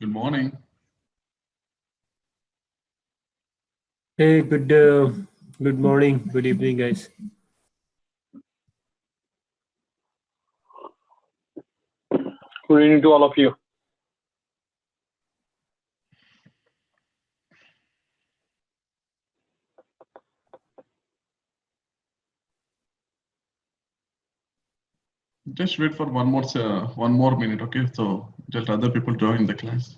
Good morning. Hey, good morning, good evening, guys. Good evening to all of you. Just wait for one more minute, okay? So just other people join the class.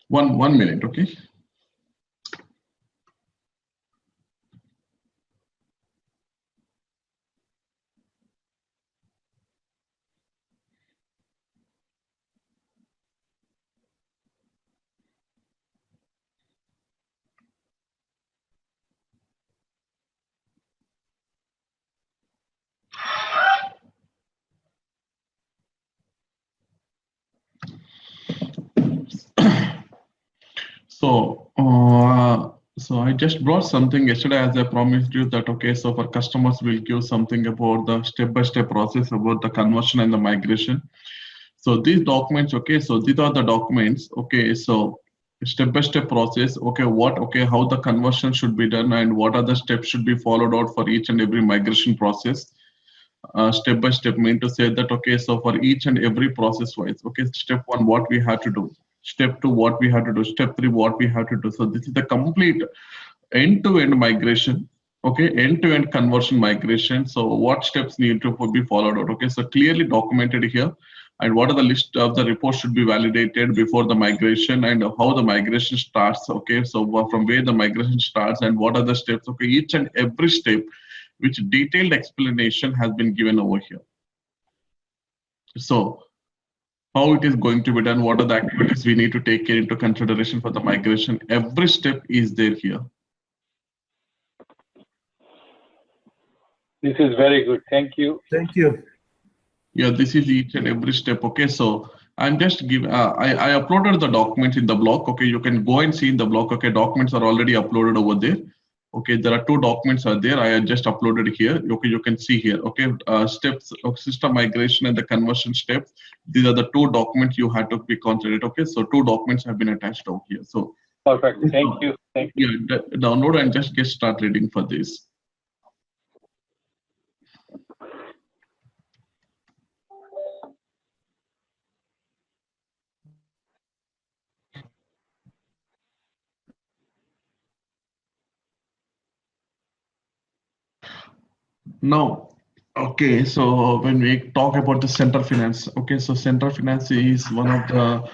One minute, okay? So I just brought something yesterday as I promised you that, okay, so for customers we'll give something about the step-by-step process about the conversion and the migration. So these documents, okay, so these are the documents, okay, so step-by-step process, okay, how the conversion should be done and what are the steps should be followed out for each and every migration process. Step by step mean to say that, okay, so for each and every process wise, okay, step one, what we have to do, step two, what we have to do, step three, what we have to do. So this is the complete end-to-end migration, okay, end-to-end conversion migration. So what steps need to be followed out, okay, so clearly documented here. And what are the list of the reports should be validated before the migration and how the migration starts, okay, so from where the migration starts and what are the steps, okay, each and every step which detailed explanation has been given over here. So how it is going to be done, what are the activities we need to take into consideration for the migration, every step is there here. This is very good. Thank you. Thank you. Yeah, this is each and every step. Okay, so I'm just I uploaded the documents in the blog. Okay, you can go and see in the blog. Okay, documents are already uploaded over there. Okay, there are two documents are there. I just uploaded here. Okay, you can see here. Okay, steps of system migration and the conversion steps. These are the two documents you had to be considered. Okay, so two documents have been attached over here. So perfect. Thank you. Thank you. Yeah, download and just get start reading for this. Now, okay, so when we talk about the center finance, okay, so center finance is one of the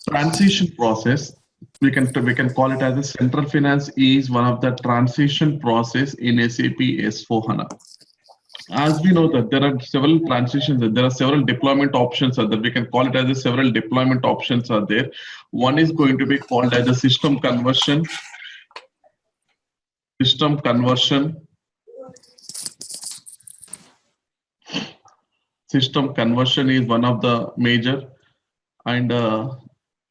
transition process. We can call it as a central finance is one of the transition process in SAP S/4HANA. As we know that there are several transitions, there are several deployment options that we can call it as a several deployment options are there. One is going to be called as a system conversion. System conversion is one of the major, and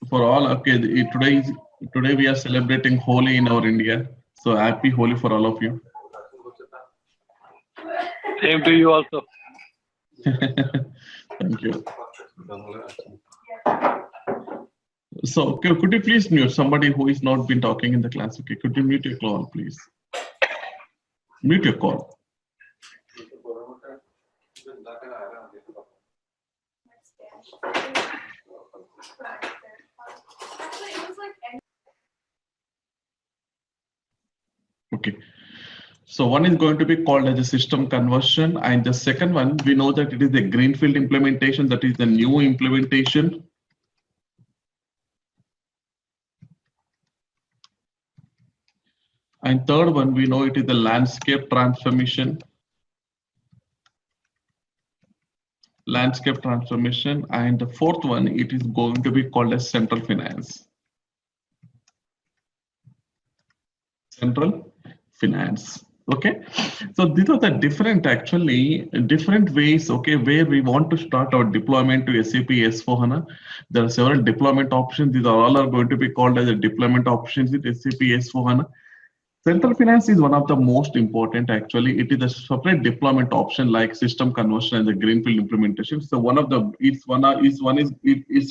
for all, okay, today we are celebrating Holi in our India, so happy Holi for all of you. Same to you also. Thank you. So could you please mute somebody who is not been talking in the class? Okay, could you mute your call, please? Mute your call. Okay, so one is going to be called as a system conversion, and the second one, we know that it is a greenfield implementation, that is the new implementation. And third one, we know it is the landscape transformation. And the fourth one, it is going to be called as central finance. Central finance. Okay, so these are the different ways, okay, where we want to start our deployment to SAP S/4HANA. There are several deployment options. These are all going to be called as a deployment options in SAP S/4HANA. Central finance is one of the most important. Actually, it is a separate deployment option like system conversion and the greenfield implementation. So it's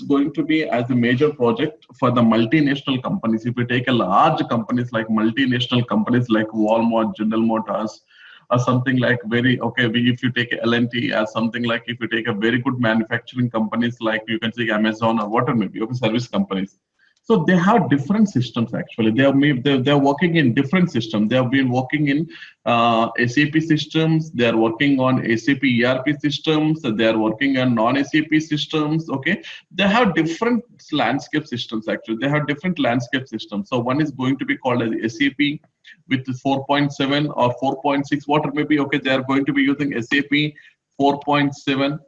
going to be as a major project for the multinational companies. If you take a large companies like multinational companies like Walmart, General Motors, or something like if you take L&T as something like, if you take a very good manufacturing companies like, you can say Amazon or whatever maybe, service companies. So they have different systems. Actually, they're working in different systems. They have been working in SAP systems. They are working on SAP ERP systems. They are working on non-SAP systems. Okay, they have different landscape systems. Actually, they have different landscape systems. So one is going to be called as SAP with 4.7 or 4.6, whatever maybe. Okay, they are going to be using SAP 4.7.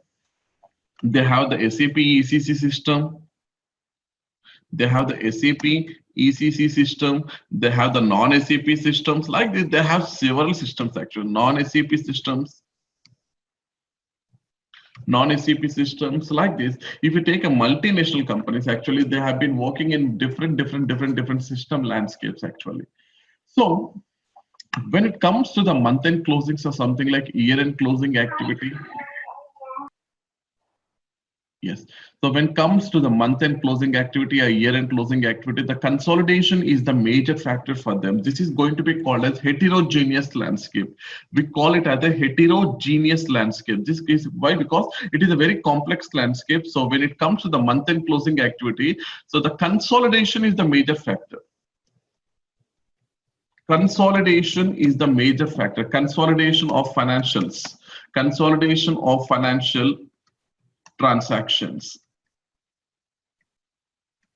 They have the SAP ECC system. They have the SAP ECC system. They have the non-SAP systems. Like this, they have several systems actually. Non-SAP systems like this. If you take a multinational companies, actually they have been working in different system landscapes actually. So when it comes to the month-end closings or something like year-end closing activity. Yes. So when it comes to the month-end closing activity or year-end closing activity, the consolidation is the major factor for them. This is going to be called as heterogeneous landscape. We call it as a heterogeneous landscape. This is why, because it is a very complex landscape. So when it comes to the month-end closing activity, so the consolidation is the major factor. Consolidation is the major factor. Consolidation of financials. Consolidation of financial transactions.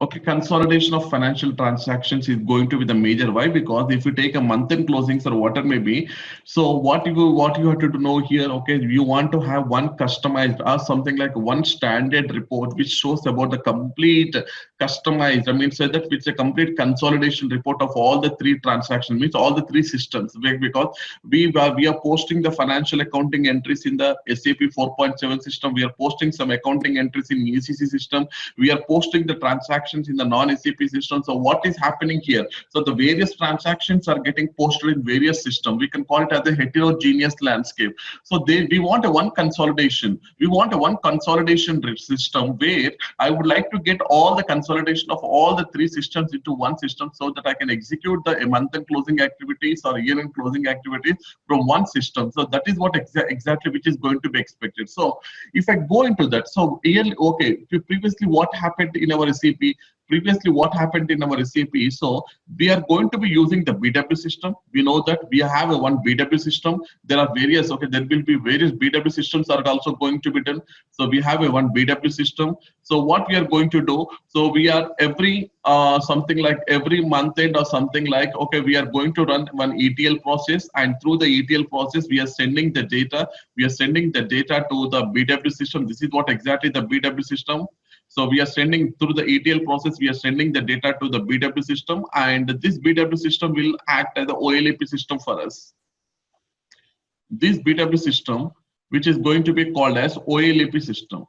Okay, consolidation of financial transactions is going to be the major. Why? Because if you take a month-end closings or whatever may be, so what you have to know here, okay, you want to have one customized or something like one standard report which shows about the complete customized. I mean, so that it's a complete consolidation report of all the three transactions, means all the three systems. Because we are posting the financial accounting entries in the SAP 4.7 system. We are posting some accounting entries in ECC system. We are posting the transactions in the non-SAP system. So what is happening here? So the various transactions are getting posted in various systems. We can call it as a heterogeneous landscape. So we want a one consolidation. We want a one consolidation system where I would like to get all the consolidation of all the three systems into one system so that I can execute the month-end closing activities or year-end closing activities from one system. So that is what exactly which is going to be expected. So if I go into that, so okay, previously what happened in our SAP? So we are going to be using the BW system. We know that we have a one BW system. There are various, okay, there will be various BW systems are also going to be done. So we have a one BW system. So what we are going to do, so we are every something like every month end or something like, okay, we are going to run one ETL process, and through the ETL process we are sending the data. We are sending the data to the BW system. This is what exactly the BW system. So we are sending through the ETL process, we are sending the data to the BW system, and this BW system will act as the OLAP system for us. This BW system, which is going to be called as OLAP system.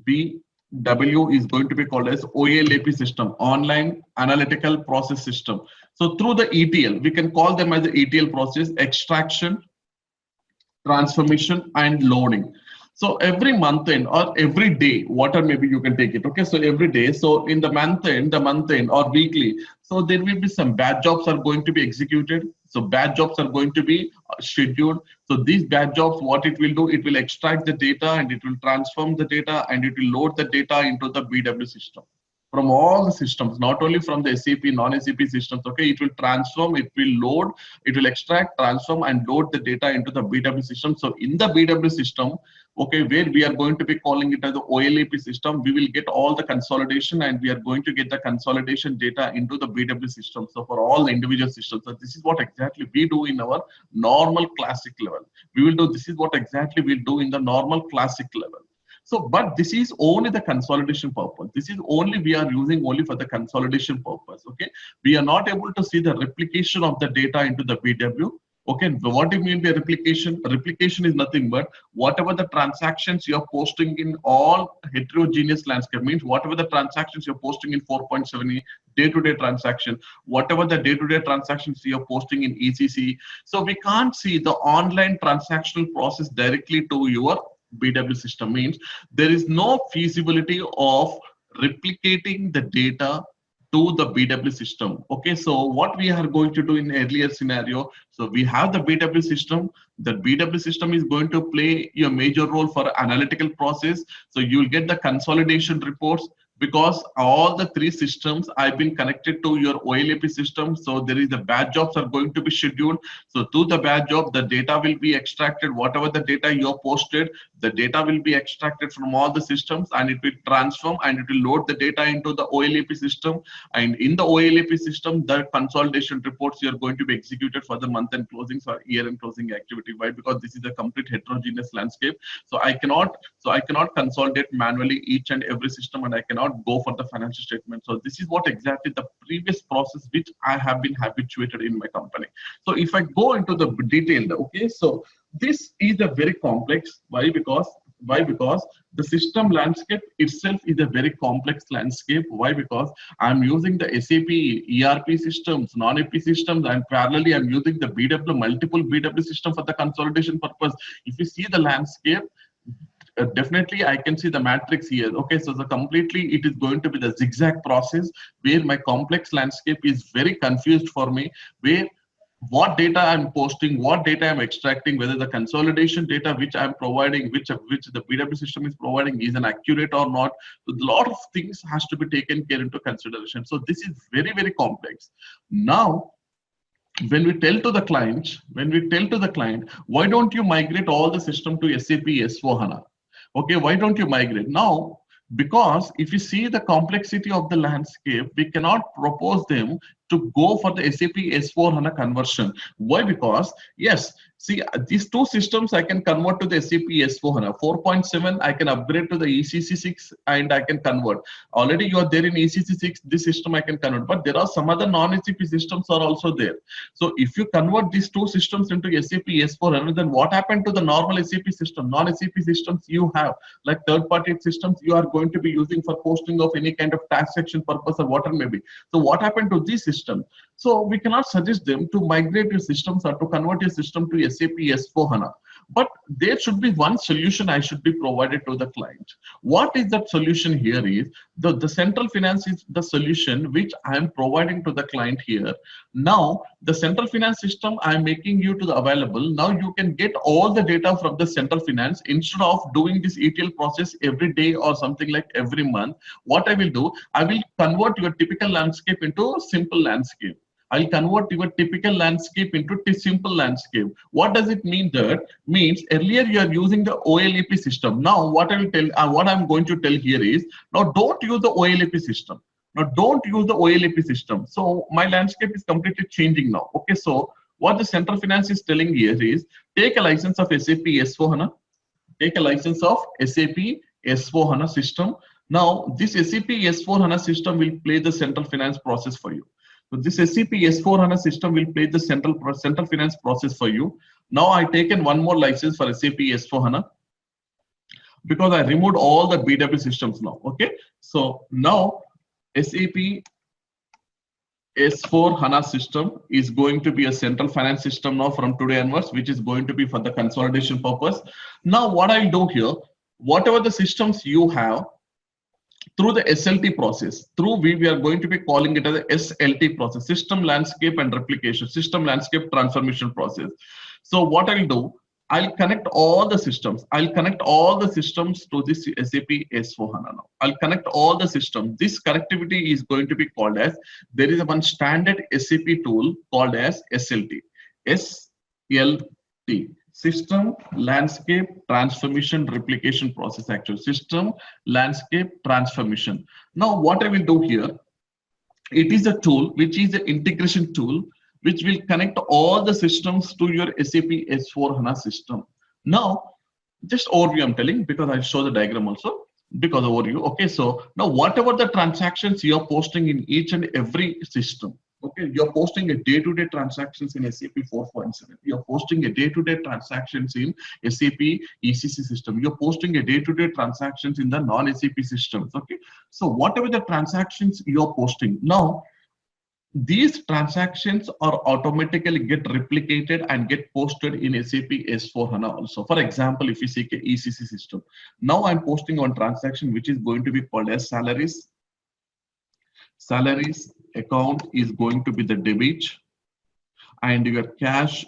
BW is going to be called as OLAP system, Online Analytical Process System. So through the ETL, we can call them as the ETL process: extraction, transformation, and loading. So every month end or every day, whatever maybe you can take it. Okay, so every day. So in the month end or weekly, so there will be some batch jobs are going to be executed. So batch jobs are going to be scheduled. So these batch jobs, what it will do, it will extract the data and it will transform the data and it will load the data into the BW system. From all the systems, not only from the SAP, non-SAP systems, okay, it will transform, it will load, it will extract, transform, and load the data into the BW system. So in the BW system, okay, where we are going to be calling it as the OLAP system, we will get all the consolidation and we are going to get the consolidation data into the BW system. So for all the individual systems, so this is what exactly we do in our normal classic level. This is what exactly we do in the normal classic level. So, but this is only the consolidation purpose. This is only, we are using only for the consolidation purpose, okay? We are not able to see the replication of the data into the BW, Okay, what do you mean by replication? Replication is nothing but whatever the transactions you're posting in all heterogeneous landscape, means whatever the transactions you're posting in 4.7 day-to-day transaction, whatever the day-to-day transactions you're posting in ECC. So we can't see the online transactional process directly to your BW system, means there is no feasibility of replicating the data to the BW system. Okay, so what we are going to do in earlier scenario, so we have the BW system. The BW system is going to play a major role for analytical process. So you'll get the consolidation reports, because all the three systems I've been connected to your OLAP system. So there is the batch jobs are going to be scheduled. So to the batch job, the data will be extracted. Whatever the data you posted, the data will be extracted from all the systems, and it will transform and it will load the data into the OLAP system. And in the OLAP system, the consolidation reports are going to be executed for the month-end closings or year-end closing activity. Why? Because this is a complete heterogeneous landscape. So I cannot consolidate manually each and every system, and I cannot go for the financial statement. So this is what exactly the previous process which I have been habituated in my company. So if I go into the detail, okay, so this is a very complex. Why? Because the system landscape itself is a very complex landscape. Why? Because I'm using the SAP ERP systems, non-AP systems, and parallelly I'm using the BW, multiple BW system for the consolidation purpose. If you see the landscape, definitely I can see the matrix here. Okay, so completely it is going to be the zigzag process where my complex landscape is very confused for me, where what data I'm posting, what data I'm extracting, whether the consolidation data which I'm providing, which the BW system is providing is an accurate or not. So a lot of things has to be taken care into consideration. So this is very, very complex. Now, when we tell to the client, why don't you migrate all the system to SAP S4HANA? Okay, why don't you migrate? Now, because if you see the complexity of the landscape, we cannot propose them to go for the SAP S4HANA conversion. Why? Because, yes, see, these two systems I can convert to the SAP S4HANA. 4.7, I can upgrade to the ECC6 and I can convert. Already you are there in ECC6, this system I can convert, but there are some other non-SAP systems are also there. So if you convert these two systems into SAP S4HANA, then what happened to the normal SAP system? Non-SAP systems you have, like third-party systems you are going to be using for posting of any kind of transaction purpose or whatever may be. So what happened to this system? So we cannot suggest them to migrate your systems or to convert your system to SAP S4HANA. But there should be one solution I should be provided to the client. What is that solution here is, the central finance is the solution which I am providing to the client here. Now, the central finance system I am making you to the available. Now you can get all the data from the central finance instead of doing this ETL process every day or something like every month. What I will do, I will convert your typical landscape into a simple landscape. I'll convert your typical landscape into a simple landscape. What does it mean? That means earlier you are using the OLAP system. Now what I will tell, what I'm going to tell here is, now don't use the OLAP system. Now don't use the OLAP system. So my landscape is completely changing now. Okay, so what the central finance is telling here is, take a license of SAP S4HANA. Take a license of SAP S4HANA system. Now this SAP S4HANA system will play the central finance process for you. So this SAP S4HANA system will play the central finance process for you. Now I taken one more license for SAP S4HANA because I removed all the BW systems now. Okay, so now SAP S4HANA system is going to be a central finance system now from today onwards, which is going to be for the consolidation purpose. Now what I'll do here, whatever the systems you have, through the SLT process, we are going to be calling it as a SLT process, system landscape and replication, system landscape transformation process. So what I'll do, I'll connect all the systems. I'll connect all the systems to this SAP S4HANA now. I'll connect all the systems. This connectivity is going to be called as, there is one standard SAP tool called as SLT. SLT. System landscape transformation replication process, actual system landscape transformation. Now what I will do here, it is a tool which is an integration tool which will connect all the systems to your SAP S4HANA system. Now just overview I'm telling, because I'll show the diagram also, because overview. Okay, so now whatever the transactions you are posting in each and every system, Okay, you're posting a day-to-day transactions in SAP 4.7. You're posting a day-to-day transactions in SAP ECC system. You're posting a day-to-day transactions in the non-SAP systems. Okay, so whatever the transactions you're posting now, these transactions are automatically get replicated and get posted in SAP S/4HANA also. For example, if you see a ECC system, now I'm posting one transaction which is going to be called as salaries. Salaries account is going to be the debit, and your cash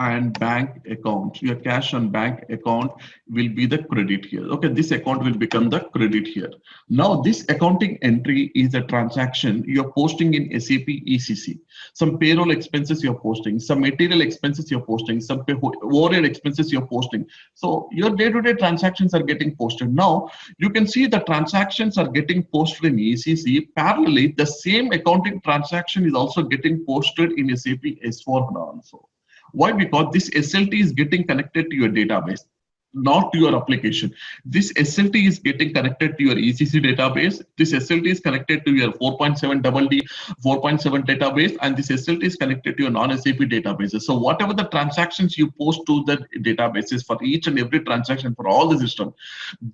and bank account, your cash and bank account will be the credit here. Okay, this account will become the credit here. Now this accounting entry is a transaction you're posting in SAP ECC. Some payroll expenses you're posting, some material expenses you're posting, some overhead expenses you're posting. So your day-to-day transactions are getting posted. Now you can see the transactions are getting posted in ECC. Parallelly, the same accounting transaction is also getting posted in SAP S/4HANA also. Why? Because this SLT is getting connected to your database, not to your application. This SLT is getting connected to your ECC database. This SLT is connected to your 4.7 DD 4.7 database, and this SLT is connected to your non-SAP databases. So whatever the transactions you post to the databases for each and every transaction for all the system,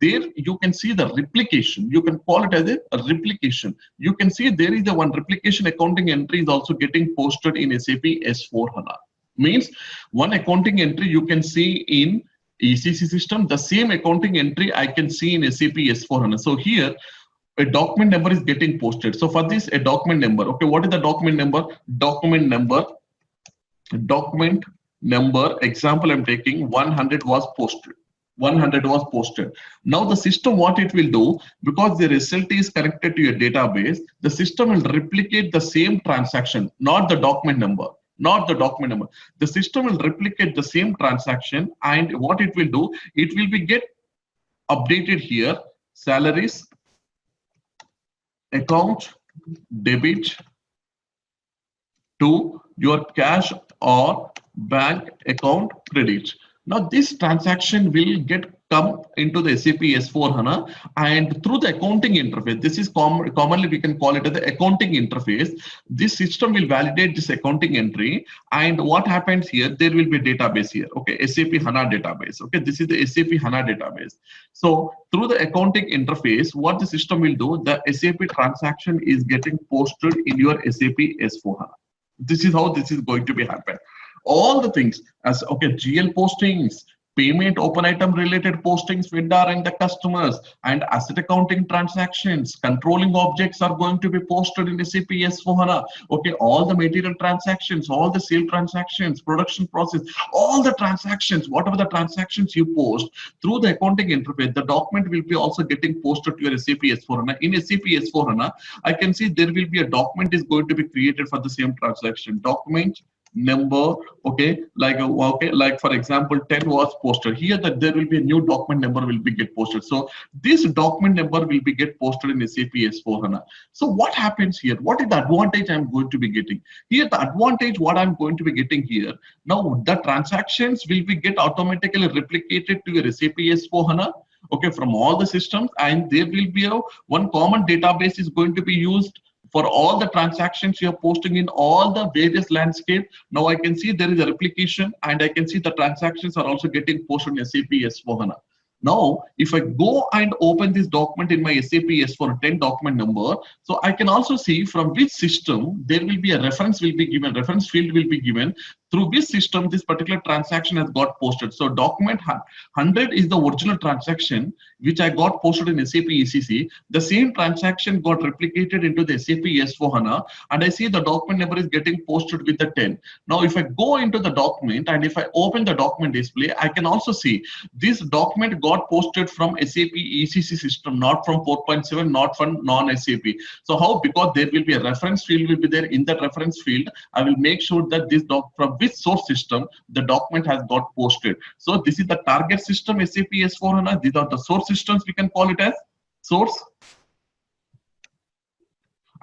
there you can see the replication. You can call it as a replication. You can see there is a one replication accounting entry is also getting posted in SAP S/4HANA. Means one accounting entry you can see in ECC system, the same accounting entry I can see in SAP S/4HANA. So here a document number is getting posted. So for this, a document number. Okay, what is the document number? Document number. Example I'm taking 100 was posted. 100 was posted. Now the system, what it will do, because the SLT is connected to your database, the system will replicate the same transaction, not the document number. The system will replicate the same transaction, and what it will do, it will be get updated here. Salaries account debit to your cash or bank account credit. Now this transaction will come into the SAP S/4HANA, and through the accounting interface, this is commonly we can call it as the accounting interface. This system will validate this accounting entry, and what happens here, there will be a database here. Okay, SAP HANA database. Okay, this is the SAP HANA database. So through the accounting interface, what the system will do, the SAP transaction is getting posted in your SAP S/4HANA. This is how this is going to be happen. All the things as GL postings, payment open item related postings, vendor and the customers, and asset accounting transactions, controlling objects are going to be posted in SAP S/4HANA. Okay, all the material transactions, all the sale transactions, production process, all the transactions, whatever the transactions you post through the accounting interface, the document will be also getting posted to your SAP S/4HANA. In SAP S/4HANA, I can see there will be a document is going to be created for the same transaction. Document number, like for example 10 was posted here, that there will be a new document number will be get posted. So this document number will be get posted in SAP S/4HANA. So what happens here? What is the advantage I'm going to be getting here? The advantage what I'm going to be getting here, now the transactions will be get automatically replicated to your SAP S/4HANA, okay, from all the systems, and there will be one common database is going to be used for all the transactions you're posting in all the various landscape. Now I can see there is a replication, and I can see the transactions are also getting posted in SAP S/4HANA. Now, if I go and open this document in my SAP S/410 document number, so I can also see from which system there will be a reference will be given, reference field will be given, through which system this particular transaction has got posted. So document 100 is the original transaction which I got posted in SAP ECC. The same transaction got replicated into the SAP S/4HANA, and I see the document number is getting posted with the 10. Now, if I go into the document and if I open the document display, I can also see this document got posted from SAP ECC system, not from 4.7, not from non-SAP. So how? Because there will be a reference field will be there. In that reference field, I will make sure that this from which source system the document has got posted. So this is the target system SAP S/4HANA. These are the source systems, we can call it as source,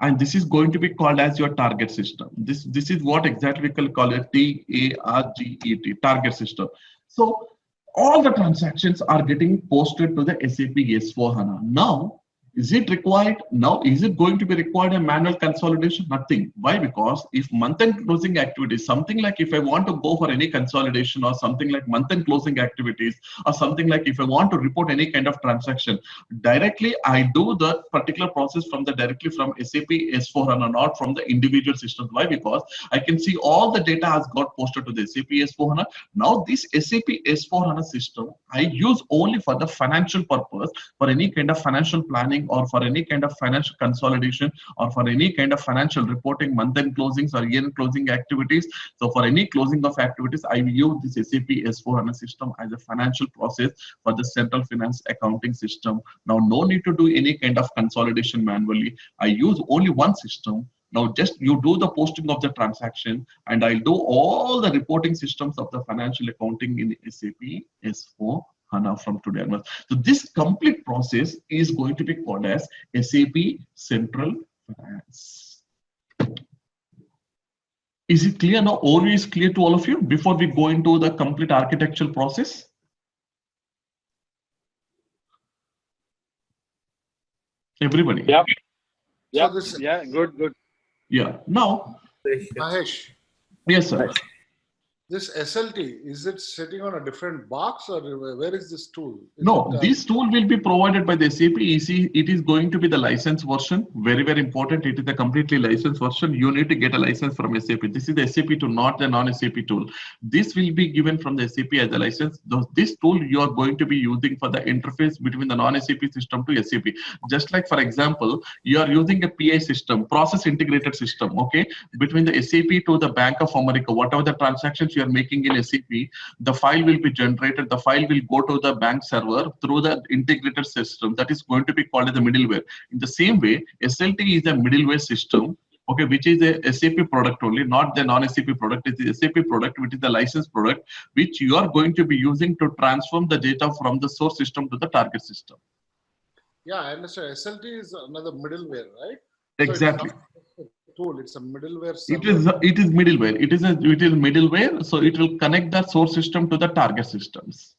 and this is going to be called as your target system. This is what exactly we can call it, TARGET, target system. So all the transactions are getting posted to the SAP S/4HANA. Now Is it required? Now, is it going to be required a manual consolidation? Nothing. Why? Because if month-end closing activities, something like if I want to go for any consolidation or something like month-end closing activities or something like if I want to report any kind of transaction, directly I do the particular process from directly from SAP S/4HANA, not from the individual systems. Why? Because I can see all the data has got posted to the SAP S/4HANA. Now, this SAP S/4HANA system I use only for the financial purpose, for any kind of financial planning or for any kind of financial consolidation or for any kind of financial reporting, month-end closings or year-end closing activities. So for any closing of activities, I use this SAP S/4HANA system as a financial process for the central finance accounting system. Now, no need to do any kind of consolidation manually. I use only one system. Now, just you do the posting of the transaction and I'll do all the reporting systems of the financial accounting in SAP S/4HANA from today onwards. So this complete process is going to be called as SAP Central Finance. Is it clear now? Overview is clear to all of you before we go into the complete architectural process? Everybody? Yep. So this, Yeah, good. Yeah. Now, Mahesh, yes, sir. this SLT, is it sitting on a different box or where is this tool? Is No, it, this tool will be provided by the SAP EC. It is going to be the license version. Very, very important. It is a completely licensed version. You need to get a license from SAP. This is the SAP tool, not the non-SAP tool. This will be given from the SAP as a license. This tool you are going to be using for the interface between the non-SAP system to SAP. Just like, for example, you are using a PI system, process integrated system, okay, between the SAP to the Bank of America. Whatever the transactions you are making in SAP, the file will be generated. The file will go to the bank server through the integrated system that is going to be called as the middleware. In the same way, SLT is a middleware system, okay, which is a SAP product only, not the non-SAP product. It is SAP product, which is the licensed product, which you are going to be using to transform the data from the source system to the target system. yeah, I understand. SLT is another middleware, right? Exactly. So it's not a tool, it's a middleware It server. is middleware. It is middleware, so it will connect the source system to the target systems.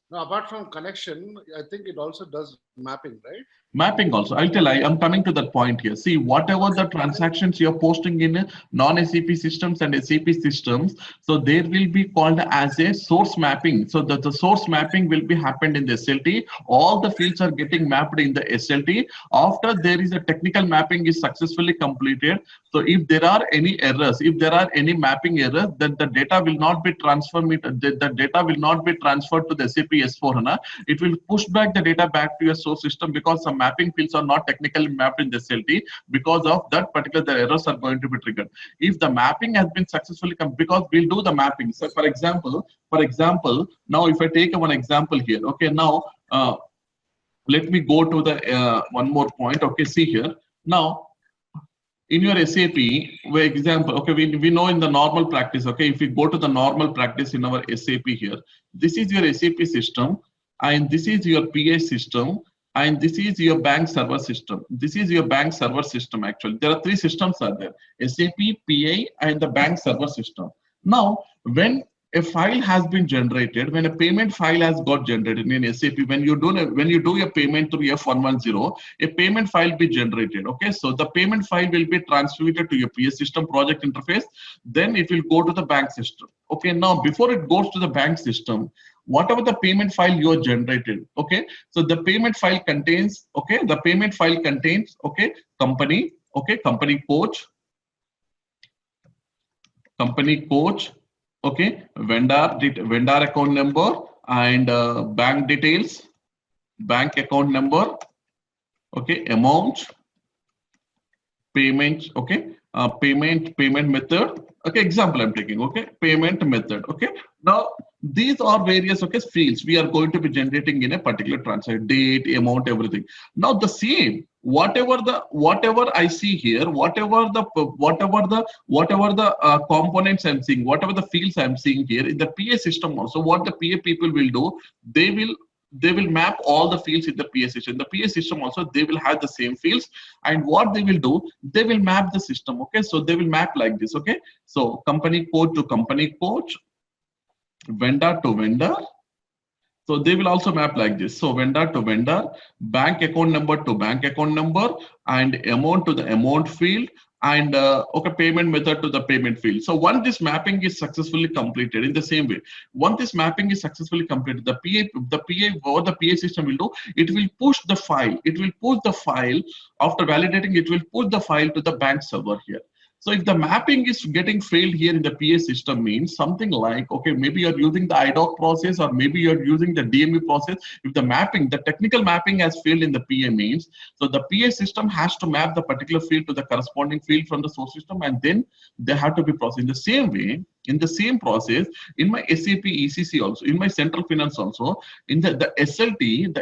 Now, apart from connection, I think it also does mapping, right? Mapping also. I'm coming to that point here. See, whatever the transactions you're posting in non-SAP systems and SAP systems, so there will be called as a source mapping. So the source mapping will be happened in the SLT. All the fields are getting mapped in the SLT. After there is a technical mapping is successfully completed. So if there are any errors, if there are any mapping errors, then the data will not be transferred. The data will not be transferred to the SAP S/4HANA. It will push back the data back to your source system because some mapping fields are not technically mapped in the SLT. Because of that particular, the errors are going to be triggered. If the mapping has been successfully because we'll do the mapping. So for example, now if I take one example here, okay, now let me go to the one more point. Okay, see here now. In your SAP, for example, okay, we know in the normal practice, okay, if we go to the normal practice in our SAP here, this is your SAP system, and this is your PA system, and this is your bank server system. This is your bank server system, actually. There are three systems are there, SAP, PA, and the bank server system. Now, when a file has been generated, when a payment file has got generated in SAP, when you do a payment through F110, a payment file be generated. Okay, so the payment file will be transmitted to your PS system project interface. Then it will go to the bank system. Okay, now before it goes to the bank system, whatever the payment file you are generated, okay, so the payment file contains, okay, okay, company, okay, company coach, okay, vendor account number, and bank details, bank account number, okay, amount, payment, okay, payment method, okay, example I'm taking, okay, payment method, okay. Now these are various, okay, fields we are going to be generating in a particular transaction, date, amount, everything. Now the same, whatever I see here, whatever the components I'm seeing, whatever the fields I'm seeing here in the PA system also, what the PA people will do, they will map all the fields in the PA system. The PA system also, they will have the same fields, and what they will do, they will map the system. Okay, so they will map like this. Okay, so company code to company code, vendor to vendor, So they will also map like this. So vendor to vendor, bank account number to bank account number, and amount to the amount field, and okay, payment method to the payment field. So once this mapping is successfully completed, in the same way, once this mapping is successfully completed, the PA or the PA system will do, it will push the file. It will push the file after validating. It will push the file to the bank server here. So if the mapping is getting failed here in the PA system, means something like, okay, maybe you're using the IDOC process, or maybe you're using the DME process. If the mapping, the technical mapping has failed in the PA means, so the PA system has to map the particular field to the corresponding field from the source system, and then they have to be processed. In the same way, in the same process, in my SAP ECC also, in my central finance also, in the SLT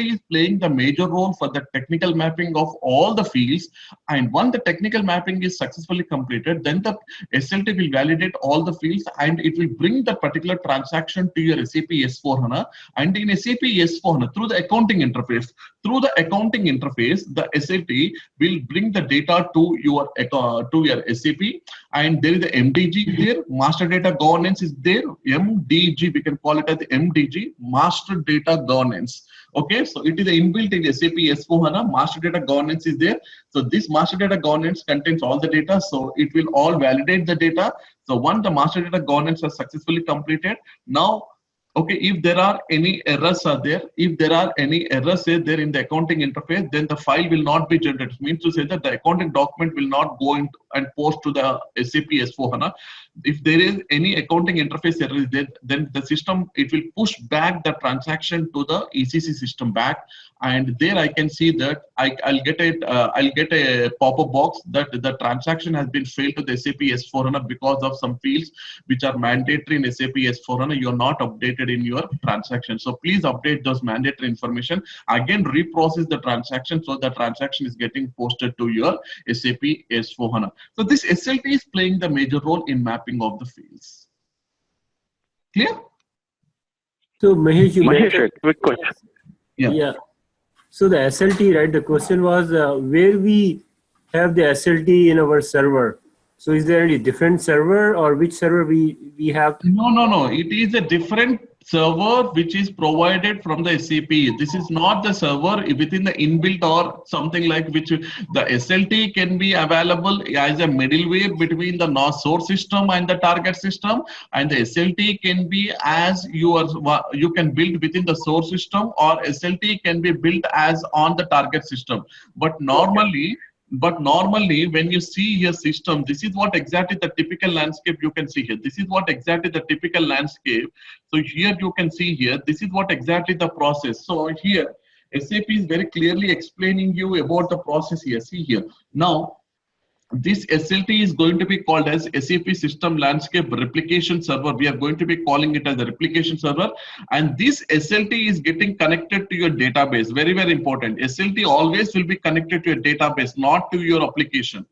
is playing the major role for the technical mapping of all the fields. And once the technical mapping is successfully completed, then the SLT will validate all the fields, and it will bring the particular transaction to your SAP S4HANA. And in SAP S4HANA, through the accounting interface, the SLT will bring the data to your SAP, and there is the MDG there, master data governance is there, MDG, we can call it as the MDG, master data governance. Okay, so it is inbuilt in SAP S4HANA, master data governance is there. So this master data governance contains all the data, so it will all validate the data. So once the master data governance is successfully completed, now, okay, if there are any errors are there, if there are any errors there in the accounting interface, then the file will not be generated. It means to say that the accounting document will not go into and post to the SAP S4HANA. If there is any accounting interface error there, then the system, it will push back the transaction to the ECC system back, and there I can see that I'll get a pop-up box that the transaction has been failed to the SAP S4HANA because of some fields which are mandatory in SAP S4HANA. You're not updated in your transaction, so please update those mandatory information. Again, reprocess the transaction so the transaction is getting posted to your SAP S4HANA. So this SLT is playing the major role in mapping of the fields. Clear? So Mahesh, you Mahesh, mentioned, quick question. yeah. So the SLT, right? The question was where we have the SLT in our server. So is there any different server, or which server we have? No. It is a different server which is provided from the SAP. This is not the server within the inbuilt or something like which the SLT can be available as a middleware between the source system and the target system, and the SLT can be as you can build within the source system, or SLT can be built as on the target system. But normally, when you see your system, this is what exactly the typical landscape you can see here. This is what exactly the typical landscape. So here you can see here, this is what exactly the process. So here, SAP is very clearly explaining you about the process here. See here. Now, this SLT is going to be called as SAP System Landscape Replication Server. We are going to be calling it as a replication server. And this SLT is getting connected to your database. Very, very important. SLT always will be connected to your database, not to your application.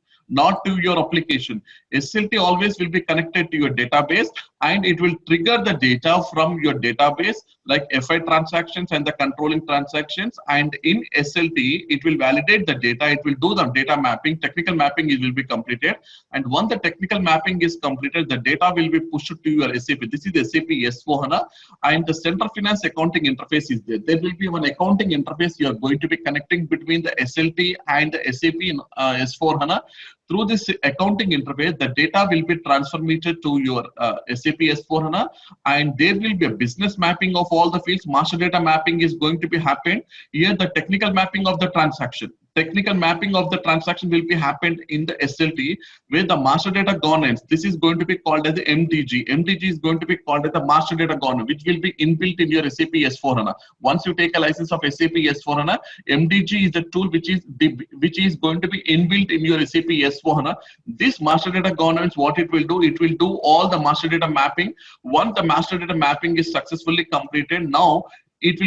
SLT always will be connected to your database, and it will trigger the data from your database like FI transactions and the controlling transactions. And in SLT, it will validate the data. It will do the data mapping. Technical mapping will be completed. And once the technical mapping is completed, the data will be pushed to your SAP. This is SAP S4HANA, and the Central Finance accounting interface is there. There will be one accounting interface you are going to be connecting between the SLT and the SAP S4HANA. Through this accounting interface, the data will be transformed to your SAP S4HANA, and there will be a business mapping of all the fields. Master data mapping is going to be happened. Here, the technical mapping of the transaction. Technical mapping of the transaction will be happened in the SLT, where the master data governance, this is going to be called as the MDG. MDG is going to be called as the master data governance, which will be inbuilt in your SAP S4HANA. Once you take a license of SAP S4HANA, MDG is the tool which is going to be inbuilt in your SAP S4HANA. This master data governance, what it will do all the master data mapping. Once the master data mapping is successfully completed, now it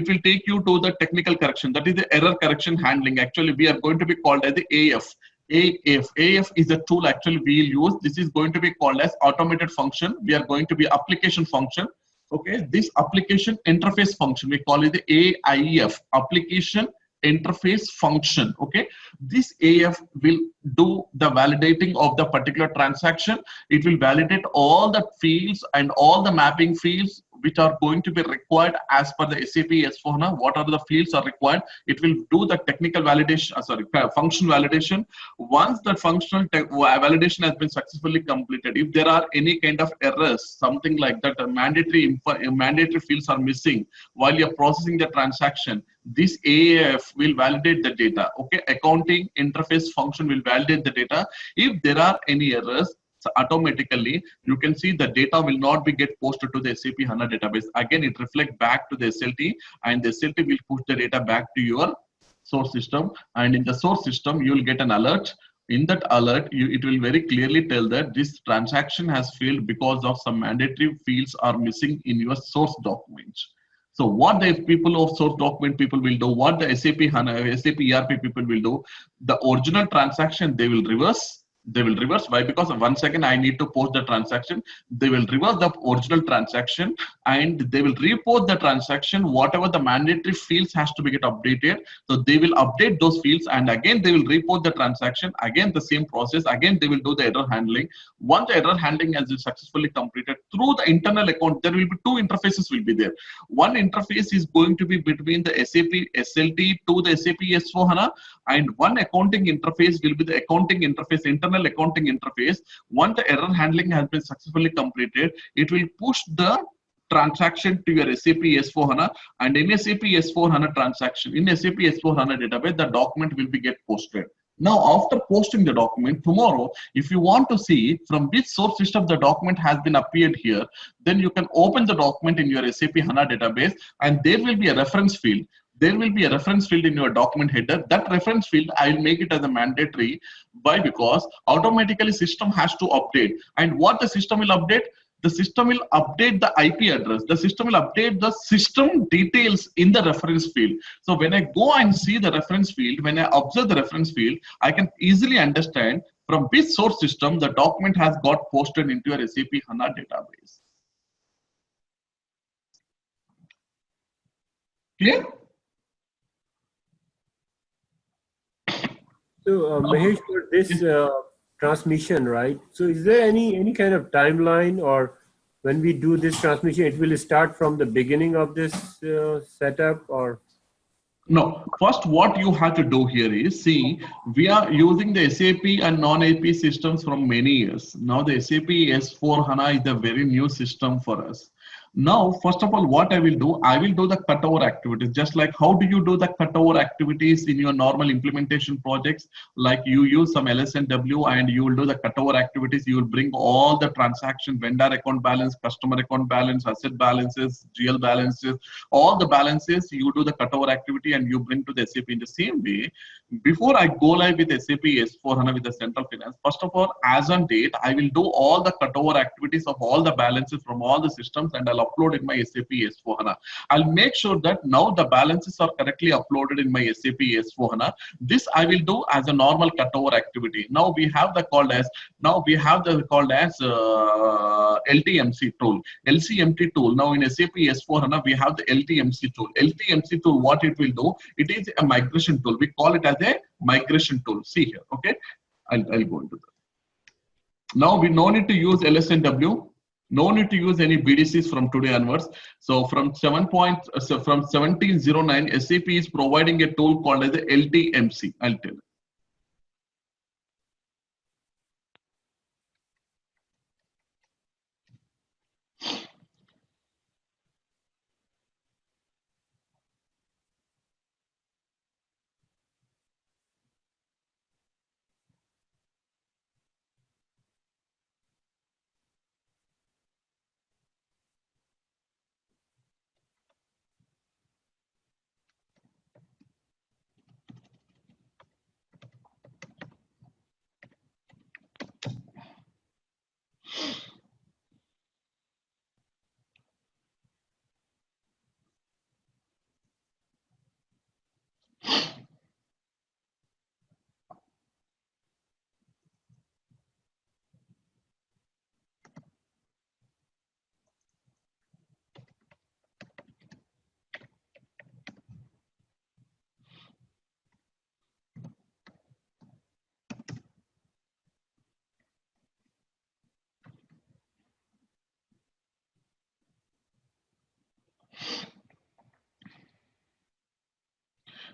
will take you to the technical correction, that is the error correction handling. Actually, we are going to be called as the AF. AF is the tool actually we will use. This is going to be called as automated function. We are going to be application function. Okay, this application interface function, we call it the AIF, application interface function. Okay, this AF will do the validating of the particular transaction. It will validate all the fields and all the mapping fields which are going to be required as per the SAP S/4HANA. What are the fields are required? It will do the technical validation, function validation. Once the functional validation has been successfully completed, if there are any kind of errors, something like that, mandatory fields are missing while you're processing the transaction, this AAF will validate the data. Okay, accounting interface function will validate the data. If there are any errors, so automatically you can see the data will not be get posted to the SAP HANA database. Again, it reflect back to the SLT, and the SLT will push the data back to your source system. And in the source system, you will get an alert. In that alert, it will very clearly tell that this transaction has failed because of some mandatory fields are missing in your source documents. So what the people of source document people will do, what the SAP HANA, SAP ERP people will do, the original transaction they will reverse. They will reverse. Why? Because once again I need to post the transaction. They will reverse the original transaction and they will report the transaction. Whatever the mandatory fields has to be get updated. So they will update those fields and again they will report the transaction. Again the same process. Again they will do the error handling. Once the error handling has been successfully completed through the internal account, there will be two interfaces will be there. One interface is going to be between the SAP SLT to the SAP S/4HANA, and one accounting interface will be the accounting interface, internal accounting interface. Once the error handling has been successfully completed, it will push the transaction to your SAP S/4HANA, and in SAP S/4HANA transaction, in SAP S/4HANA database, the document will be get posted. Now, after posting the document, tomorrow, if you want to see from which source system the document has been appeared here, then you can open the document in your SAP HANA database, and there will be a reference field. There will be a reference field in your document header. That reference field, I will make it as a mandatory. Why? Because automatically system has to update. And what the system will update? The system will update the IP address. The system will update the system details in the reference field. So when I go and see the reference field, when I observe the reference field, I can easily understand from which source system the document has got posted into your SAP HANA database. Clear? So Mahesh, for this transmission, right? So is there any kind of timeline, or when we do this transmission, it will start from the beginning of this setup, or? No, first what you have to do here is, see, we are using the SAP and non-AP systems from many years. Now the SAP S/4HANA is a very new system for us. Now, first of all, what I will do the cutover activities. Just like how do you do the cutover activities in your normal implementation projects? Like you use some LSNW and you will do the cutover activities. You will bring all the transaction, vendor account balance, customer account balance, asset balances, GL balances, all the balances. You do the cutover activity and you bring to the SAP. In the same way, before I go live with SAP S/4HANA with the central finance, first of all, as on date, I will do all the cutover activities of all the balances from all the systems and I'll upload in my SAP S/4HANA. I'll make sure that now the balances are correctly uploaded in my SAP S/4HANA. This I will do as a normal cutover activity. Now we have the called as LTMC tool, LCMT tool. Now in SAP S/4HANA we have the LTMC tool. LTMC tool, what it will do? It is a migration tool. We call it as a migration tool. See here, okay? I'll go into that. Now we no need to use LSNW. No need to use any BDCs from today onwards. So from 1709, SAP is providing a tool called as the LTMC. I'll tell you.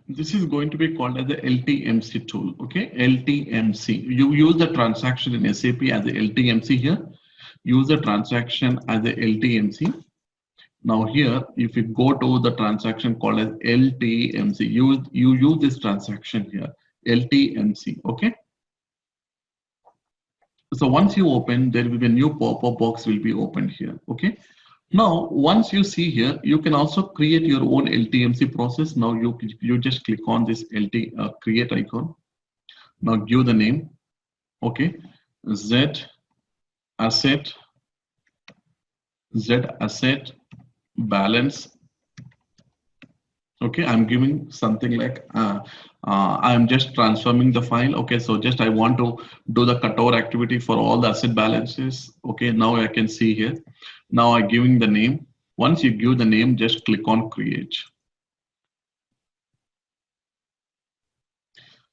This is going to be called as the LTMC tool. Okay, LTMC. You use the transaction in SAP as the LTMC here. Use the transaction as the LTMC. Now here, if you go to the transaction called as LTMC, you use this transaction here, LTMC. Okay. So once you open, there will be a new pop-up box will be opened here. Okay. Now, once you see here, you can also create your own LTMC process. Now you just click on this create icon. Now give the name. Okay. Z asset balance. Okay, I'm giving something like I'm just transforming the file. Okay, so just I want to do the cutover activity for all the asset balances. Okay, now I can see here. Now I'm giving the name. Once you give the name, just click on create.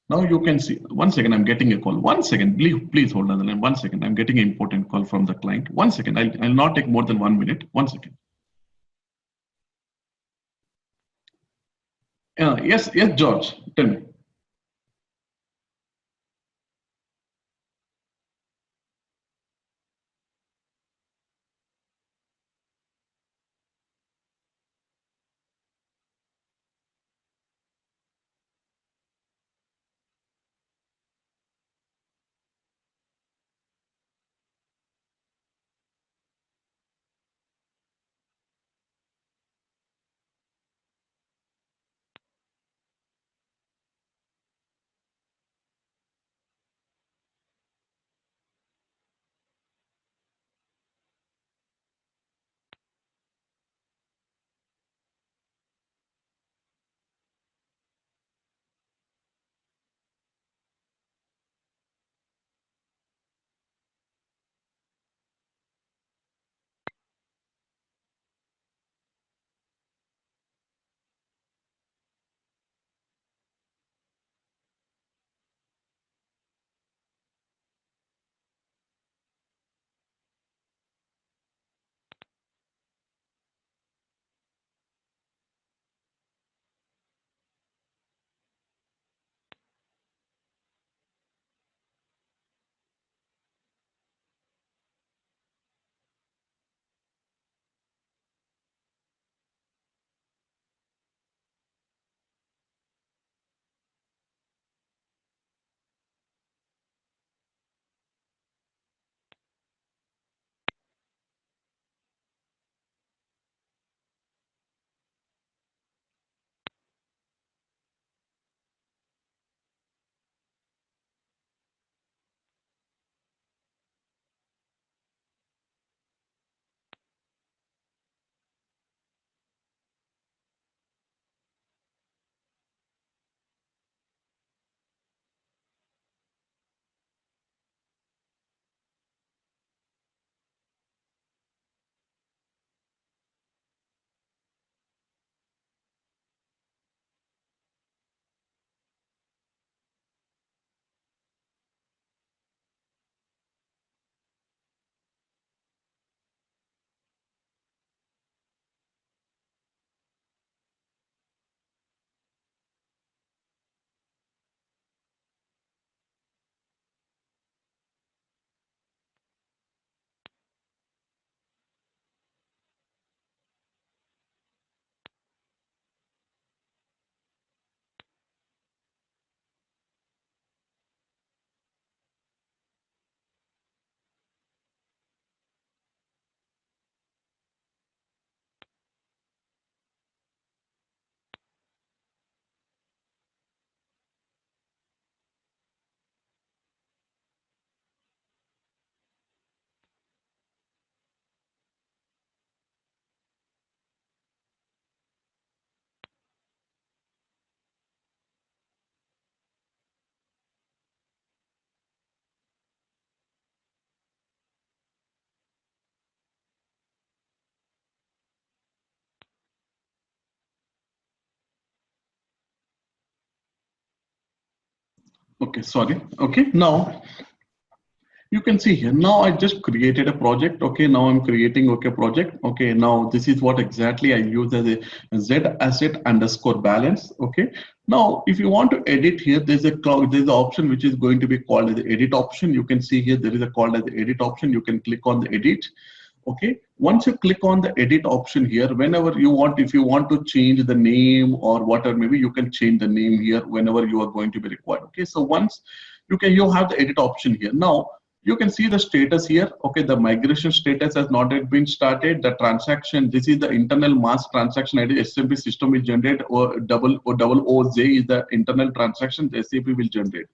Now you can see, 1 second, I'm getting a call. 1 second, please hold on the line. 1 second, I'm getting an important call from the client. 1 second, I'll not take more than 1 minute. 1 second. Yes, George, tell me. Okay, sorry. Okay, now You can see here, now I just created a project. Okay, now I'm creating project. Okay, now this is what exactly I use as a Z asset underscore balance. Okay, now if you want to edit here, there's an option which is going to be called as the edit option. You can see here there is a called as the edit option. You can click on the edit. Okay, once you click on the edit option here, whenever you want, if you want to change the name or whatever, maybe you can change the name here whenever you are going to be required. Okay, so once you have the edit option here. Now you can see the status here. Okay, the migration status has not yet been started. The transaction, this is the internal mass transaction ID. SMP system will generate, or double OZ is the internal transaction the SAP will generate.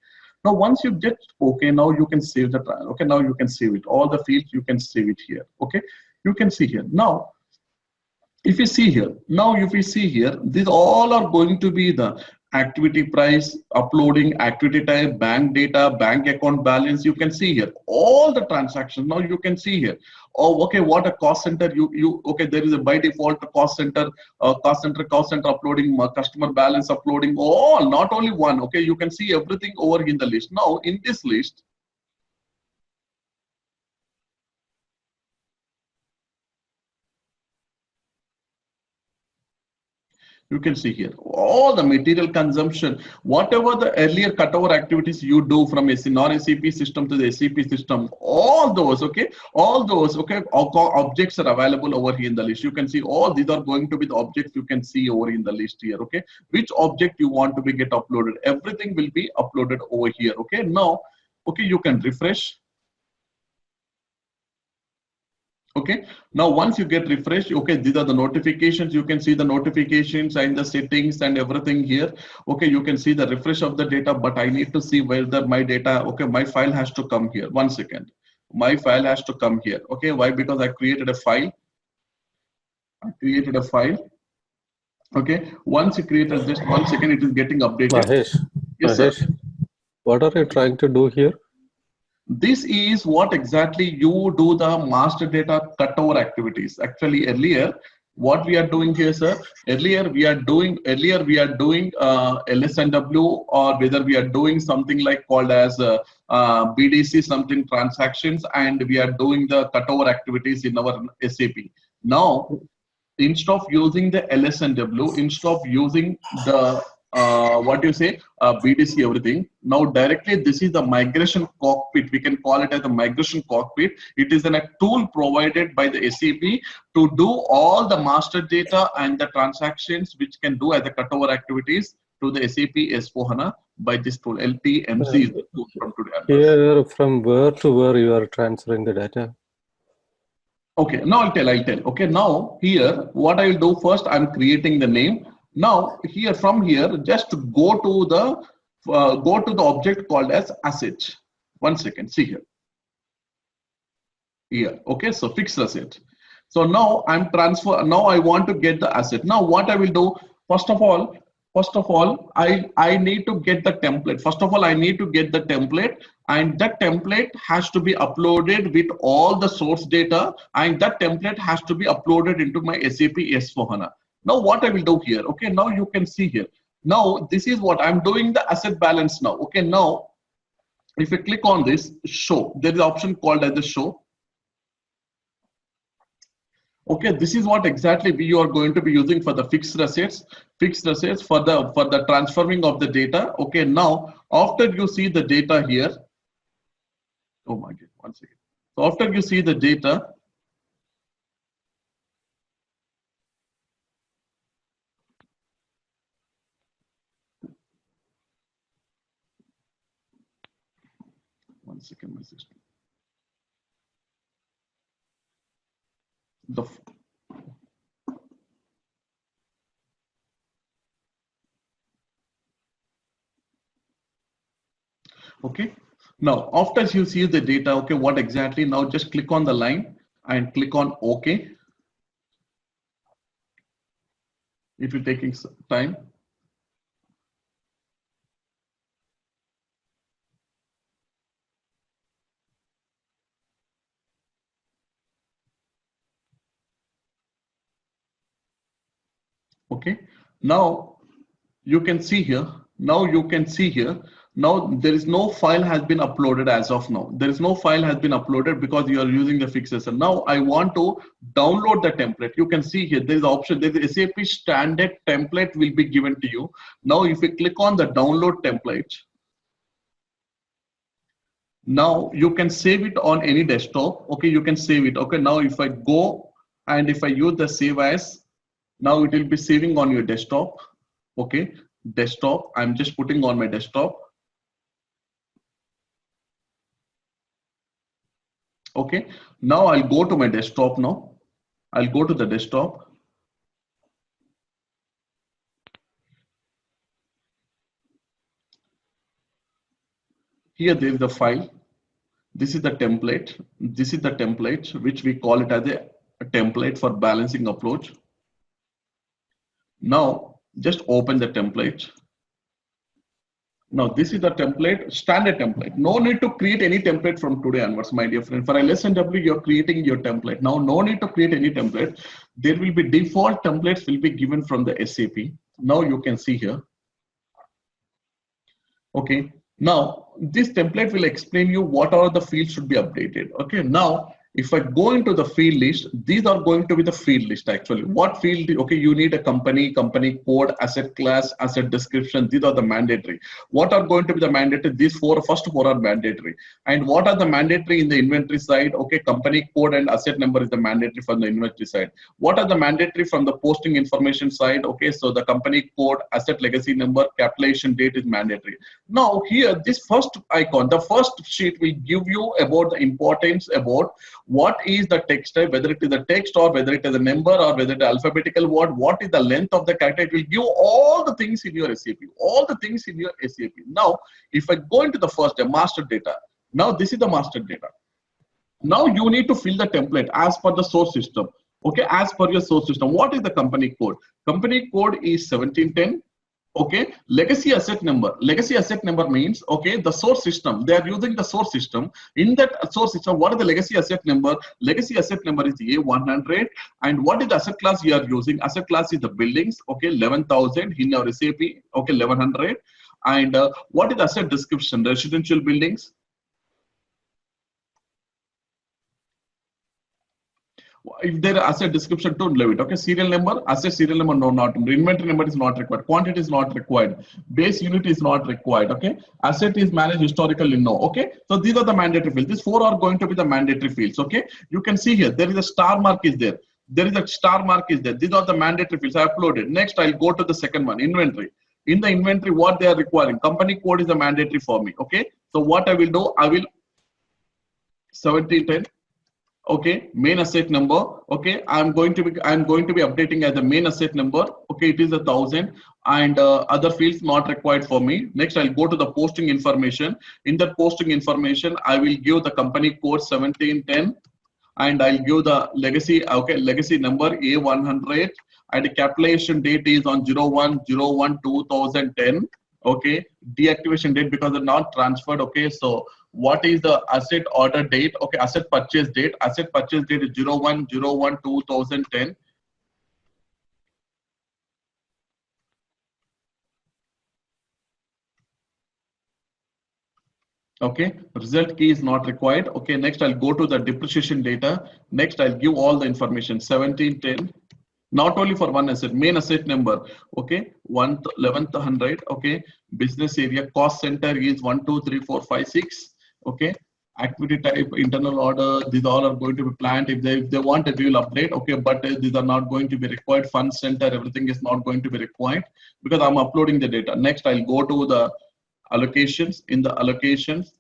Now once you get okay, now you can save the, okay, now you can save it. All the fields you can save it here. Okay, you can see here. Now if you see here, these all are going to be the activity price, uploading, activity type, bank data, bank account balance. You can see here all the transactions. Now you can see here, oh, okay, what a cost center okay, there is a by default cost center uploading, customer balance uploading, all, not only one. Okay, you can see everything over in the list. Now in this list, you can see here all the material consumption, whatever the earlier cutover activities you do from a non-SAP system to the SAP system, all those, okay, objects are available over here in the list. You can see all these are going to be the objects you can see over in the list here. Okay, which object you want to be get uploaded, everything will be uploaded over here. Okay, now, okay, you can refresh. Okay, now once you get refreshed, okay, these are the notifications. You can see the notifications and the settings and everything here. Okay, you can see the refresh of the data, but I need to see whether my data, okay, my file has to come here. 1 second, my file has to come here. Okay, why? Because I created a file. Okay, once you created, just 1 second, it is getting updated. Mahesh, Yes, Mahesh, sir. What are you trying to do here? This is what exactly you do the master data cutover activities. Actually, earlier, what we are doing here, sir, earlier we are doing LSNW, or whether we are doing something like called as BDC something transactions, and we are doing the cutover activities in our SAP. Now, instead of using the LSNW, instead of using the BDC everything, now directly this is the migration cockpit. We can call it as a migration cockpit. It is a tool provided by the SAP to do all the master data and the transactions which can do as a cutover activities to the SAP S4HANA by this tool. LTMC is the tool from today. Here, from where to where you are transferring the data? Okay, now I'll tell. Okay, now here, what I will do first, I'm creating the name. Now here, from here, just go to the object called as asset. 1 second, see here. Here, okay, so fixed asset. So now I'm now I want to get the asset. Now what I will do, first of all, I need to get the template. First of all, I need to get the template, and that template has to be uploaded with all the source data, and that template has to be uploaded into my SAP S4HANA. Now what I will do here, okay, now you can see here. Now this is what I'm doing, the asset balance now. Okay, now if you click on this show, there is an option called as the show. Okay, this is what exactly we are going to be using for the fixed assets for the transforming of the data. Okay, now after you see the data here, oh my God, 1 second. So after you see the data, one second, my system. Okay, now after you see the data, okay, what exactly, now just click on the line and click on OK. If you're taking some time. Okay, now you can see here, Now there is no file has been uploaded as of now. There is no file has been uploaded because you are using the fixed SL. Now I want to download the template. You can see here there is an option. There is SAP standard template will be given to you. Now if you click on the download template, now you can save it on any desktop. Okay, you can save it. Okay, now if I go and if I use the save as, now it will be saving on your desktop. Okay, desktop. I'm just putting on my desktop. Okay, now I'll go to my desktop now. I'll go to the desktop. Here there is the file. This is the template. This is the template, which we call it as a template for balancing approach. Now just open the template. Now this is the template, standard template. No need to create any template from today onwards, my dear friend. For LSNW, you're creating your template. Now no need to create any template. There will be default templates will be given from the SAP. Now you can see here. Okay. Now this template will explain you what are the fields should be updated. Okay. Now if I go into the field list, these are going to be the field list actually. What field? Okay, you need a company code, asset class, asset description. These are the mandatory. What are going to be the mandatory? These first four are mandatory. And what are the mandatory in the inventory side? Okay, company code and asset number is the mandatory from the inventory side. What are the mandatory from the posting information side? Okay, so the company code, asset legacy number, capitalization date is mandatory. Now here, this first icon, the first sheet will give you about the importance about what is the text type, whether it is a text or whether it is a number or whether it is alphabetical word, what is the length of the character. It will give all the things in your SAP, all the things in your SAP. Now, if I go into the first master data, now this is the master data. Now you need to fill the template as per the source system. Okay, as per your source system. What is the company code? Company code is 1710. Okay, legacy asset number. Legacy asset number means, okay, the source system. They are using the source system. In that source system, what is the legacy asset number? Legacy asset number is A100. And what is the asset class you are using? Asset class is the buildings. Okay, 11,000 in your SAP. Okay, 1100. And what is the asset description? Residential buildings. If there are asset description, don't leave it. Okay, serial number, asset serial number, no, not inventory number is not required. Quantity is not required. Base unit is not required. Okay, asset is managed historically, no. Okay, so these are the mandatory fields. These four are going to be the mandatory fields. Okay, you can see here there is a star mark is there. There is a star mark is there. These are the mandatory fields I uploaded. Next, I'll go to the second one, inventory. In the inventory, what they are requiring, company code is a mandatory for me. Okay, so what I will do, I will 1710. Okay, main asset number. Okay, I'm going to be updating as the main asset number. Okay, it is 1,000 and other fields not required for me. Next, I'll go to the posting information. In that posting information, I will give the company code 1710 and I'll give the legacy. Okay, legacy number A100 and the capitalization date is on 01/01/2010. Okay, deactivation date because they're not transferred. Okay, so what is the asset order date? Okay, asset purchase date. Asset purchase date is 01/01/2010. Okay, result key is not required. Okay, next I'll go to the depreciation data. Next, I'll give all the information 1710. Not only for one asset, main asset number. Okay, 1100. Okay, business area cost center is 1 2 3 4 5 6. Okay, activity type, internal order, these all are going to be planned. If they want it, we will update. Okay, but these are not going to be required. Fund center, everything is not going to be required because I'm uploading the data. Next, I'll go to the allocations. In the allocations,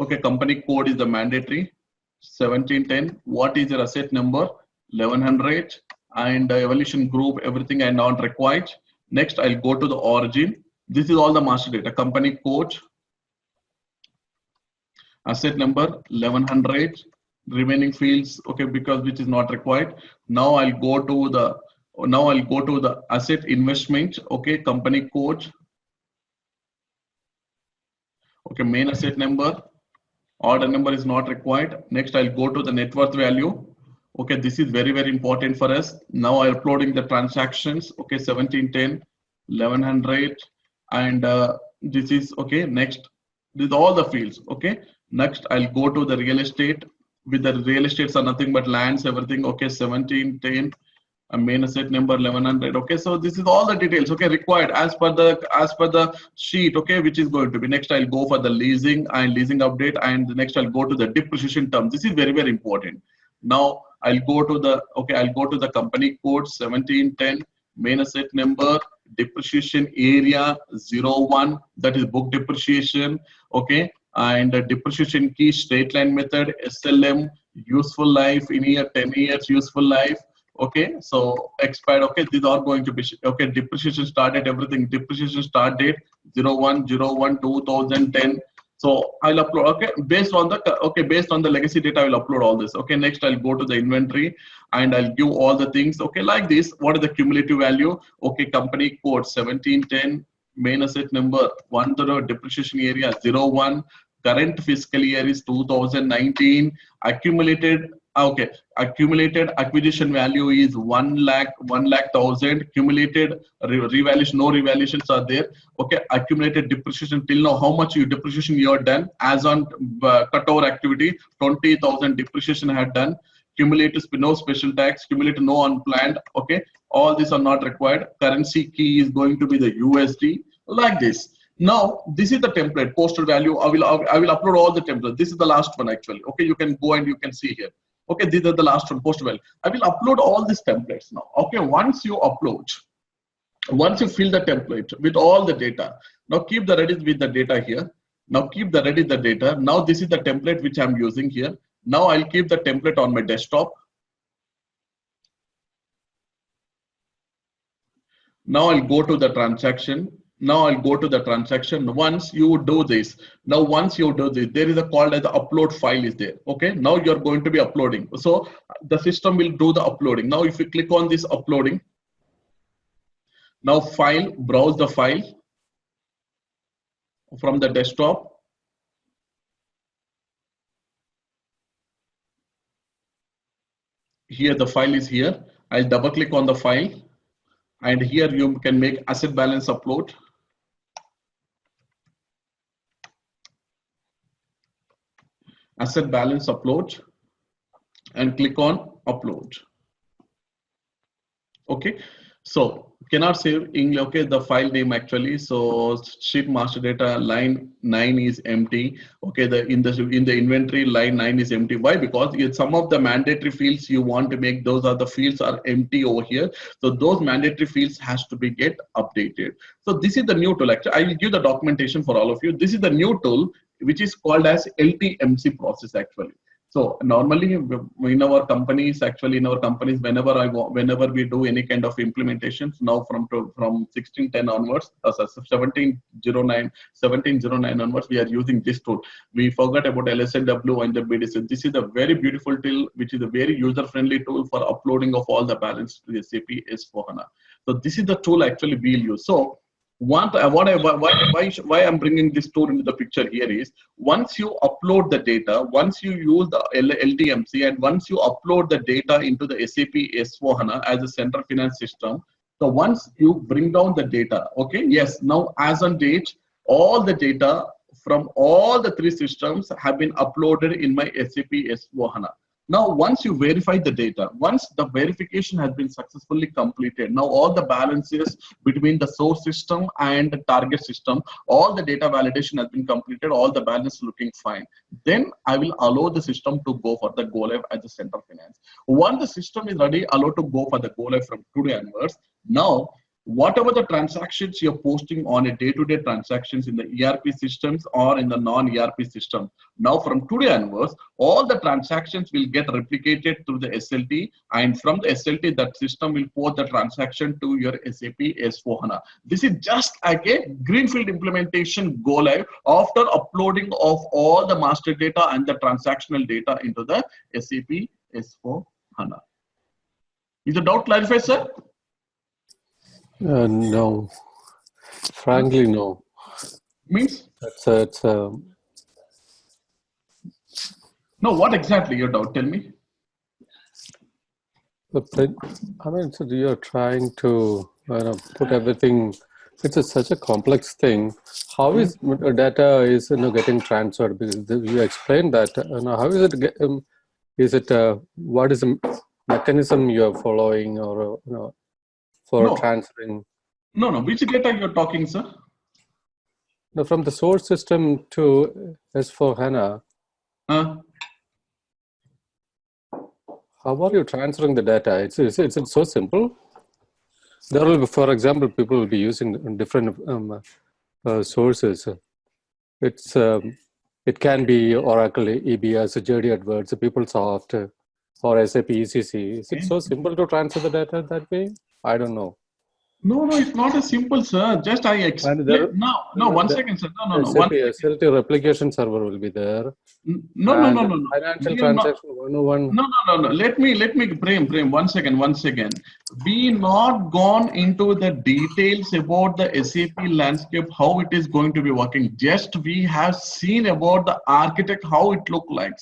okay, company code is the mandatory 1710. What is your asset number? 1100 and evolution group, everything I not required. Next, I'll go to the origin. This is all the master data. Company code, asset number 1100, remaining fields, okay, because which is not required. Now I'll go to the asset investment. Okay, company code. Okay, main asset number, order number is not required. Next, I'll go to the net worth value. Okay, this is very, very important for us. Now I'm uploading the transactions. Okay, 1710, 1100, and This is okay. Next, this is all the fields. Okay. Next, I'll go to the real estate. With the real estates are nothing but lands, everything. Okay, 1710. A main asset number 1100. Okay, so this is all the details. Okay, required as per the sheet. Okay, which is going to be next. I'll go for the leasing and leasing update, and next I'll go to the depreciation term. This is very important. Now I'll go to the company code 1710, main asset number, depreciation area 01, that is book depreciation. Okay, and the depreciation key, straight line method, SLM, useful life in year 10 years useful life. Okay, so expired. Okay, these are going to be okay. Depreciation start date, everything. Depreciation start date 01/01/2010. So I'll upload. Okay, based on the legacy data, I will upload all this. Okay, next I'll go to the inventory and I'll give all the things. Okay, like this. What is the cumulative value? Okay, company code 1710, main asset number 10, depreciation area 01. Current fiscal year is 2019. Accumulated acquisition value is 1,00,000. Cumulated revaluation, no revaluations are there. Okay, accumulated depreciation till now, how much depreciation you are done as on cutover activity, 20,000 depreciation had done. Cumulative no special tax, cumulative no unplanned. Okay, all these are not required. Currency key is going to be the USD, like this. Now this is the template, posted value. I will upload all the templates. This is the last one actually. Okay, you can go and you can see here. Okay, these are the last one, posted value. I will upload all these templates now. Okay, once you fill the template with all the data, now keep the ready with the data here. Now keep the ready the data. Now this is the template which I'm using here. Now I'll keep the template on my desktop. Now I'll go to the transaction. Once you do this, there is a called as the upload file is there. Okay, now you're going to be uploading. So the system will do the uploading. Now if you click on this uploading, now file, browse the file from the desktop. Here the file is here. I'll double click on the file, and here you can make asset balance upload. Asset balance upload, and click on upload. Okay, so cannot save English. Okay, the file name actually. So sheet master data line 9 is empty. Okay, in the inventory line 9 is empty. Why? Because some of the mandatory fields you want to make, those are the fields are empty over here. So those mandatory fields has to be get updated. So this is the new tool. Actually, I will give the documentation for all of you. This is the new tool which is called as LTMC process actually. So normally in our companies, whenever we do any kind of implementations, now from 1610 onwards, 1709 onwards, we are using this tool. We forgot about LSNW and the BDC. This is a very beautiful tool, which is a very user-friendly tool for uploading of all the balance to the SAP S/4HANA. So this is the tool actually we'll use. So why I'm bringing this tool into the picture here is, once you upload the data, once you use the LTMC, and once you upload the data into the SAP S/4HANA as a central finance system, so once you bring down the data, okay, yes, now as on date, all the data from all the three systems have been uploaded in my SAP S/4HANA. Now, once you verify the data, once the verification has been successfully completed, now all the balances between the source system and the target system, all the data validation has been completed, all the balance looking fine. Then I will allow the system to go for the go live as a center finance. Once the system is ready, allowed to go for the go live from today onwards. Now, whatever the transactions you're posting on a day-to-day transactions in the ERP systems or in the non-ERP system, now from today onwards, all the transactions will get replicated through the SLT, and from the SLT, that system will post the transaction to your SAP S/4HANA. This is just like a greenfield implementation go live after uploading of all the master data and the transactional data into the SAP S/4HANA. Is the doubt clarified, sir? No, frankly, no. Means? No, what exactly your doubt? Tell me. I mean, so you're trying to put everything It's such a complex thing. How is data is getting transferred? Because you explained that. How is it? Is it what is the mechanism you are following, or for No. transferring? No. Which data you're talking, sir? No, from the source system to S/4HANA. How are you transferring the data? It's so simple. There will be, for example, people will be using different sources. It can be Oracle, EBS, JD Edwards, PeopleSoft, or SAP ECC. Is it so simple to transfer the data that way? I don't know. No, it's not as simple, sir. Just I explain. No, 1 second, sir. No. SAP SLT replication server will be there. No. Financial transaction 101. No. Let me, Prem, 1 second. We not gone into the details about the SAP landscape, how it is going to be working. Just we have seen about the architect, how it look like.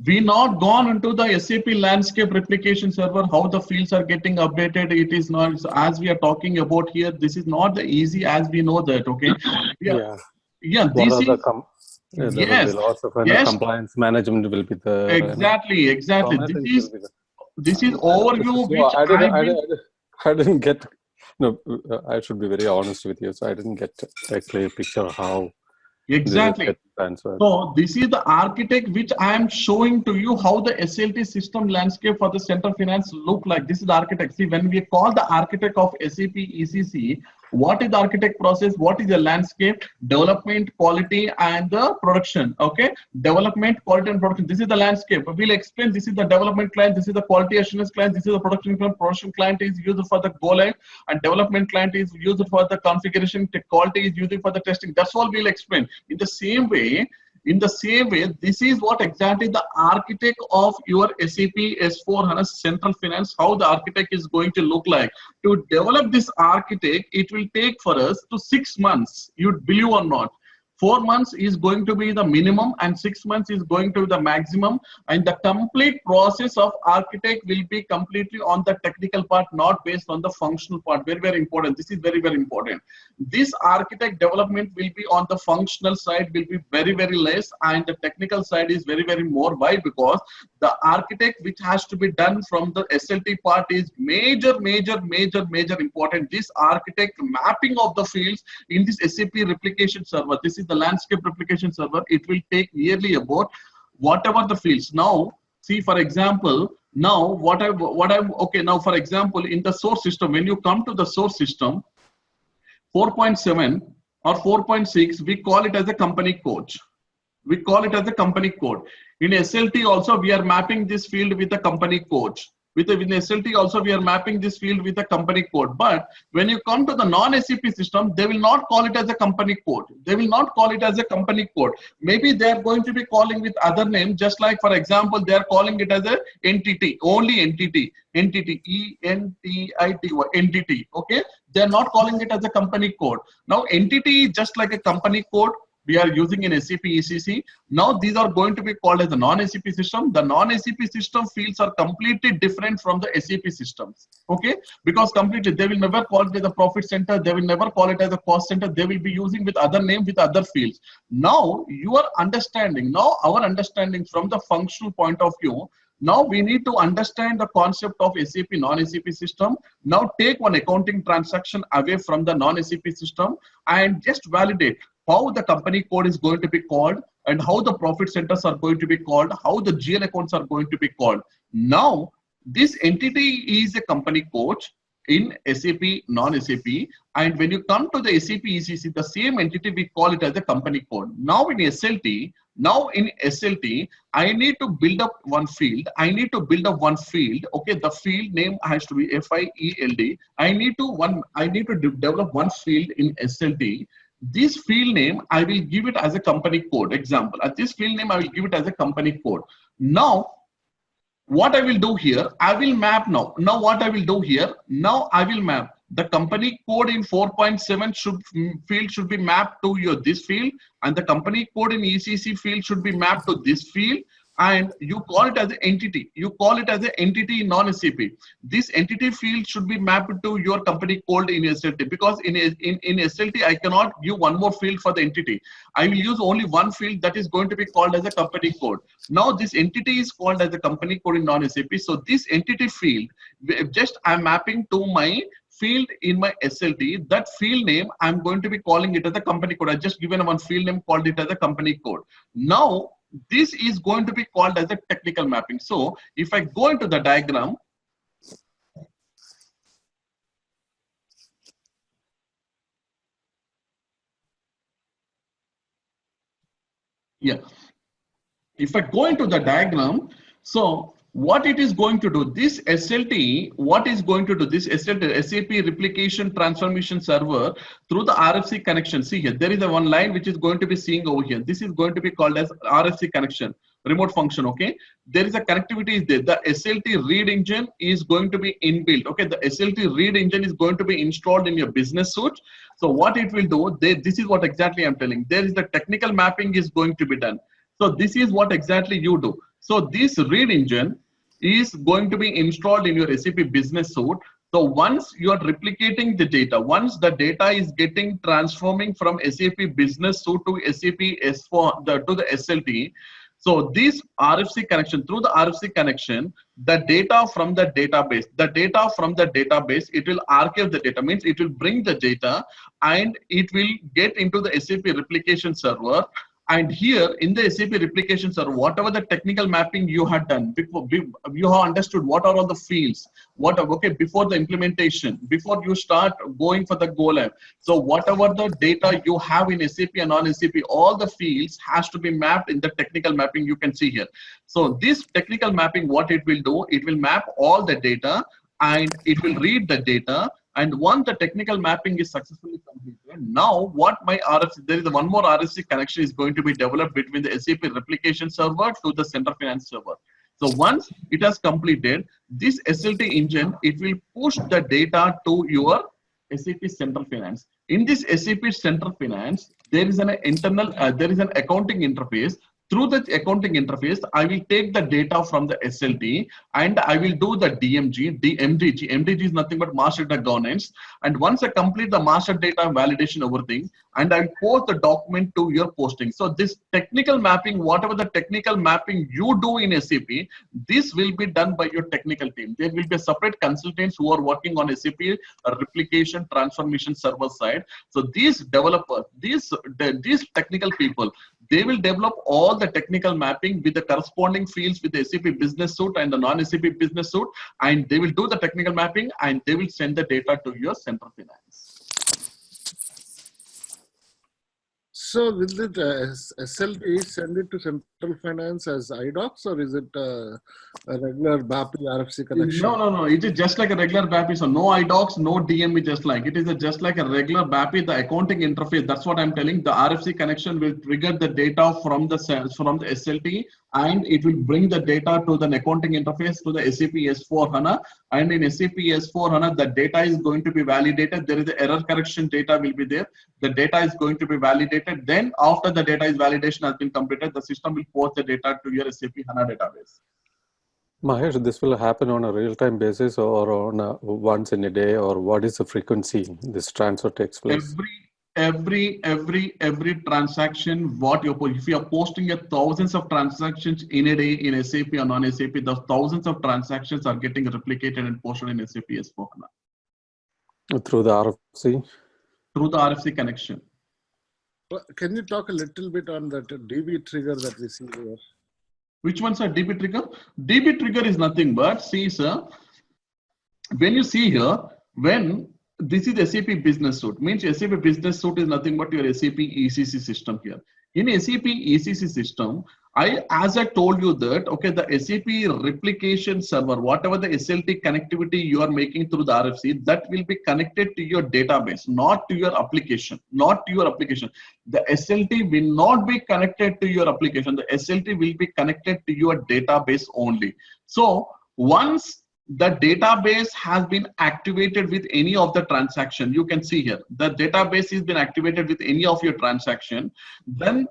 We not gone into the SAP landscape replication server, how the fields are getting updated. It is not, as we are talking about here, this is not the easy as we know that, okay? Yeah. This is, there will be lots of compliance management will be there. Exactly. This is overview which I didn't get. No, I should be very honest with you. So I didn't get a clear picture of how. Exactly. So this is the architect which I am showing to you how the SLT system landscape for the central finance look like. This is the architect. See, when we call the architect of SAP ECC, what is the architect process? What is the landscape? Development, quality, and the production. Okay, development, quality, and production. This is the landscape. We'll explain. This is the development client. This is the quality assurance client. This is the production client. Production client is used for the go live, and development client is used for the configuration. Quality is used for the testing. That's all we'll explain. In the same way, this is what exactly the architect of your SAP S/4HANA Central Finance, how the architect is going to look like. To develop this architect, it will take for us to 6 months, you'd believe or not. 4 months is going to be the minimum and 6 months is going to be the maximum, and the complete process of architect will be completely on the technical part, not based on the functional part. Very important. This is very important. This architect development will be on the functional side, will be very less, and the technical side is very more. Why? Because the architect which has to be done from the SLT part is major important. This architect mapping of the fields in this SAP replication server, this is the landscape replication server, it will take nearly about whatever the fields. Now see, for example, now for example, in the source system, when you come to the source system 4.7 or 4.6, we call it as a company code. In SLT also we are mapping this field with a company code. Within SLT also we are mapping this field with a company code. But when you come to the non-SAP system, they will not call it as a company code. Maybe they are going to be calling with other name, just like, for example, they are calling it as a entity, only entity, ENTITY, entity. Okay, they are not calling it as a company code. Now entity is just like a company code we are using in SAP ECC. Now these are going to be called as the non-SAP system. The non-SAP system fields are completely different from the SAP systems. Okay, because completely they will never call it as a profit center. They will never call it as a cost center. They will be using with other name, with other fields. Now our understanding from the functional point of view. Now we need to understand the concept of SAP non-SAP system. Now take one accounting transaction away from the non-SAP system and just validate how the company code is going to be called and how the profit centers are going to be called, how the GL accounts are going to be called. Now this entity is a company code in SAP, non-SAP, and when you come to the SAP ECC, the same entity we call it as a company code. Now in SLT, I need to build up one field. Okay, the field name has to be FIELD. I need to develop one field in SLT. This field name I will give it as a company code. Example, at this field name I will give it as a company code. Now what I will do here, I will map now. Now what I will do here, now I will map the company code in 4.7 field should be mapped to this field, and the company code in ECC field should be mapped to this field, and you call it as an entity. You call it as an entity in non-SAP. This entity field should be mapped to your company code in SLT, because in SLT, I cannot give one more field for the entity. I will use only one field that is going to be called as a company code. Now this entity is called as a company code in non-SAP. So this entity field, just I'm mapping to my field in my SLT. That field name, I'm going to be calling it as a company code. I just given one field name, called it as a company code. Now, this is going to be called as a technical mapping. So if I go into the diagram, yeah, if I go into the diagram, so what it is going to do, this SLT, what is going to do, this SLT, SAP Replication Transformation Server, through the RFC connection. See here, there is a one line which is going to be seeing over here. This is going to be called as RFC connection, remote function, okay? There is a connectivity is there. The SLT read engine is going to be inbuilt, okay? The SLT read engine is going to be installed in your business suite. So what it will do, this is what exactly I'm telling. There is the technical mapping is going to be done. So this is what exactly you do. So this read engine is going to be installed in your SAP Business Suite. So once you are replicating the data, once the data is getting transforming from SAP Business Suite to SAP S4 to the SLT. So this RFC connection, through the RFC connection, the data from the database, it will archive the data, means it will bring the data and it will get into the SAP replication server. And here in the SAP replication server, whatever the technical mapping you had done, before you have understood what are all the fields, before the implementation, before you start going for the go live. So whatever the data you have in SAP and non-SAP, all the fields has to be mapped in the technical mapping you can see here. So this technical mapping, what it will do, it will map all the data and it will read the data. And once the technical mapping is successfully completed, now what my RFC, there is one more RFC connection is going to be developed between the SAP replication server to the Central Finance server. So once it has completed, this SLT engine, it will push the data to your SAP Central Finance. In this SAP Central Finance, there is an internal, there is an accounting interface. Through the accounting interface, I will take the data from the SLT and I will do the DMG, MDG. MDG is nothing but master data governance. And once I complete the master data validation everything, and I post the document to your posting. So this technical mapping, whatever the technical mapping you do in SAP, this will be done by your technical team. There will be separate consultants who are working on SAP replication transformation server side. So these developers, these technical people, they will develop all the technical mapping with the corresponding fields with the SAP Business Suite and the non-SAP Business Suite, and they will do the technical mapping and they will send the data to your Central Finance. So will it SLT send it to Central Finance as IDOCS, or is it a regular BAPI RFC connection? No. It is just like a regular BAPI. So no IDOCS, no DME, just like it is just like a regular BAPI. The accounting interface. That's what I'm telling. The RFC connection will trigger the data from the SLT, and it will bring the data to the accounting interface to the SAP S4HANA. And in SAP S4HANA, the data is going to be validated. There is an error correction data will be there. The data is going to be validated. Then after the data is validation has been completed, the system will post the data to your SAP HANA database. Mahesh, this will happen on a real-time basis or on a once in a day, or what is the frequency this transfer takes place? Every transaction, if you are posting thousands of transactions in a day in SAP or non-SAP, the thousands of transactions are getting replicated and posted in SAP S4HANA. Through the RFC? Through the RFC connection. Can you talk a little bit on that DB trigger that we see here? Which one's a DB trigger? DB trigger is nothing but, see sir, when you see here, when this is SAP Business Suite, means SAP Business Suite is nothing but your SAP ECC system here. In SAP ECC system, as I told you that, okay, the SAP replication server, whatever the SLT connectivity you are making through the RFC, that will be connected to your database, not to your application, The SLT will not be connected to your application. The SLT will be connected to your database only. So once the database has been activated with any of the transaction, you can see here, the database has been activated with any of your transaction, then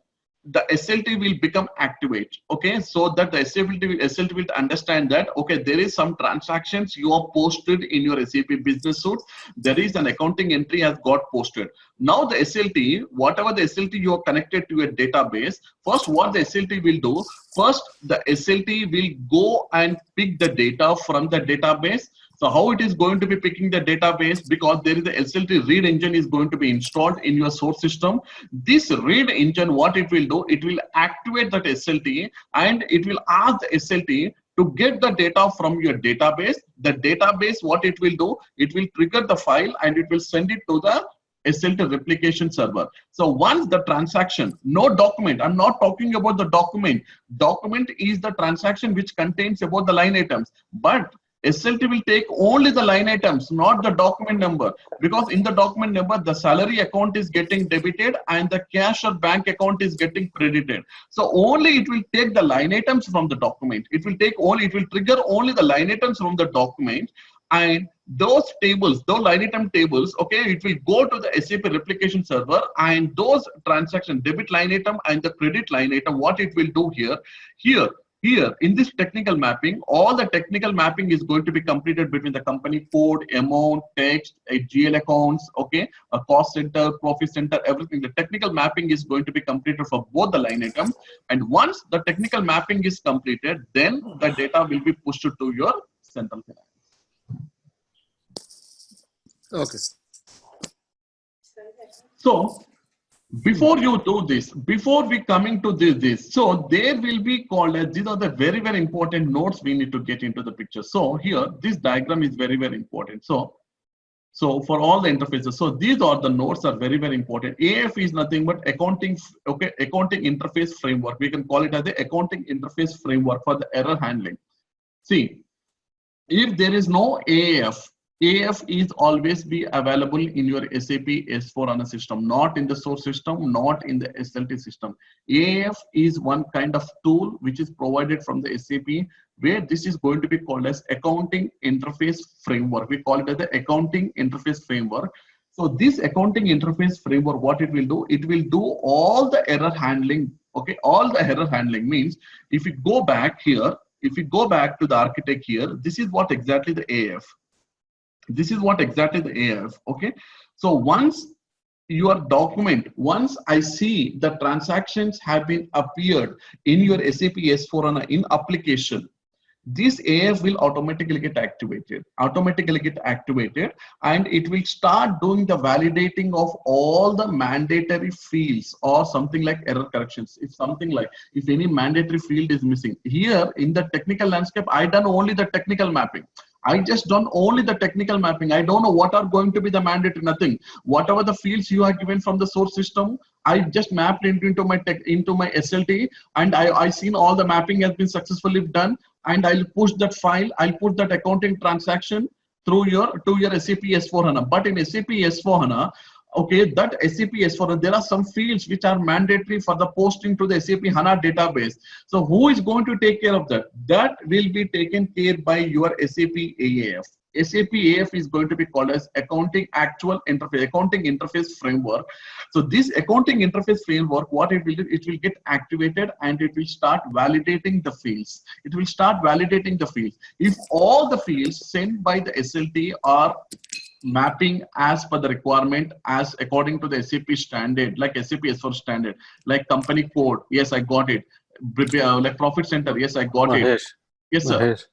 the SLT will become activate. Okay, so that the SLT will understand that, okay, there is some transactions you are posted in your SAP business suite. There is an accounting entry has got posted. Now the SLT, whatever the SLT you are connected to a database, first what the SLT will do, first the SLT will go and pick the data from the database. So how it is going to be picking the database? Because there is a SLT read engine is going to be installed in your source system. This read engine, what it will do, it will activate that SLT and it will ask the SLT to get the data from your database. The database, what it will do, it will trigger the file and it will send it to the SLT replication server. So once the transaction, no document, I'm not talking about the document. Document is the transaction which contains about the line items, but SLT will take only the line items, not the document number, because in the document number, the salary account is getting debited and the cash or bank account is getting credited. So only it will take the line items from the document. It will trigger only the line items from the document, and those tables, those line item tables, okay, it will go to the SAP replication server, and those transaction debit line item and the credit line item, what it will do here in this technical mapping, all the technical mapping is going to be completed between the company code, amount, text, GL accounts, okay, a cost center, profit center, everything. The technical mapping is going to be completed for both the line items. And once the technical mapping is completed, then the data will be pushed to your central finance. Okay. So before you do this, before we coming to this, so there will be called as, these are the very, very important notes we need to get into the picture. So here, this diagram is very, very important. So for all the interfaces, so these are the nodes are very, very important. AF is nothing but accounting, okay, accounting interface framework. We can call it as the accounting interface framework for the error handling. See, if there is no AF is always be available in your SAP S/4HANA system, not in the source system, not in the SLT system. AF is one kind of tool which is provided from the SAP, where this is going to be called as accounting interface framework. We call it as the accounting interface framework. So this accounting interface framework, what it will do, it will do all the error handling. Okay, all the error handling means, if you go back here, if you go back to the architect here, this is what exactly the AF. This is what exactly the AF, okay? So once your document, once I see the transactions have been appeared in your SAP S/4HANA in application, this AF will automatically get activated, and it will start doing the validating of all the mandatory fields or something like error corrections. If something like, if any mandatory field is missing. Here in the technical landscape, I done only the technical mapping. I just done only the technical mapping. I don't know what are going to be the mandatory, nothing. Whatever the fields you are given from the source system, I just mapped into my SLT, and I seen all the mapping has been successfully done, and I'll push that file, I'll put that accounting transaction through to your SAP S/4HANA. But in SAP S/4HANA, okay, that SAP S/4HANA, there are some fields which are mandatory for the posting to the SAP HANA database. So who is going to take care of that? That will be taken care by your SAP AAF. SAP AF is going to be called as accounting interface framework. So this accounting interface framework, what it will do, it will get activated and it will start validating the fields. It will start validating the fields. If all the fields sent by the SLT are mapping as per the requirement, as according to the SAP standard, like SAP S4 standard, like company code, yes, I got it. Like profit center, yes, I got it. Yes, sir. Mahesh,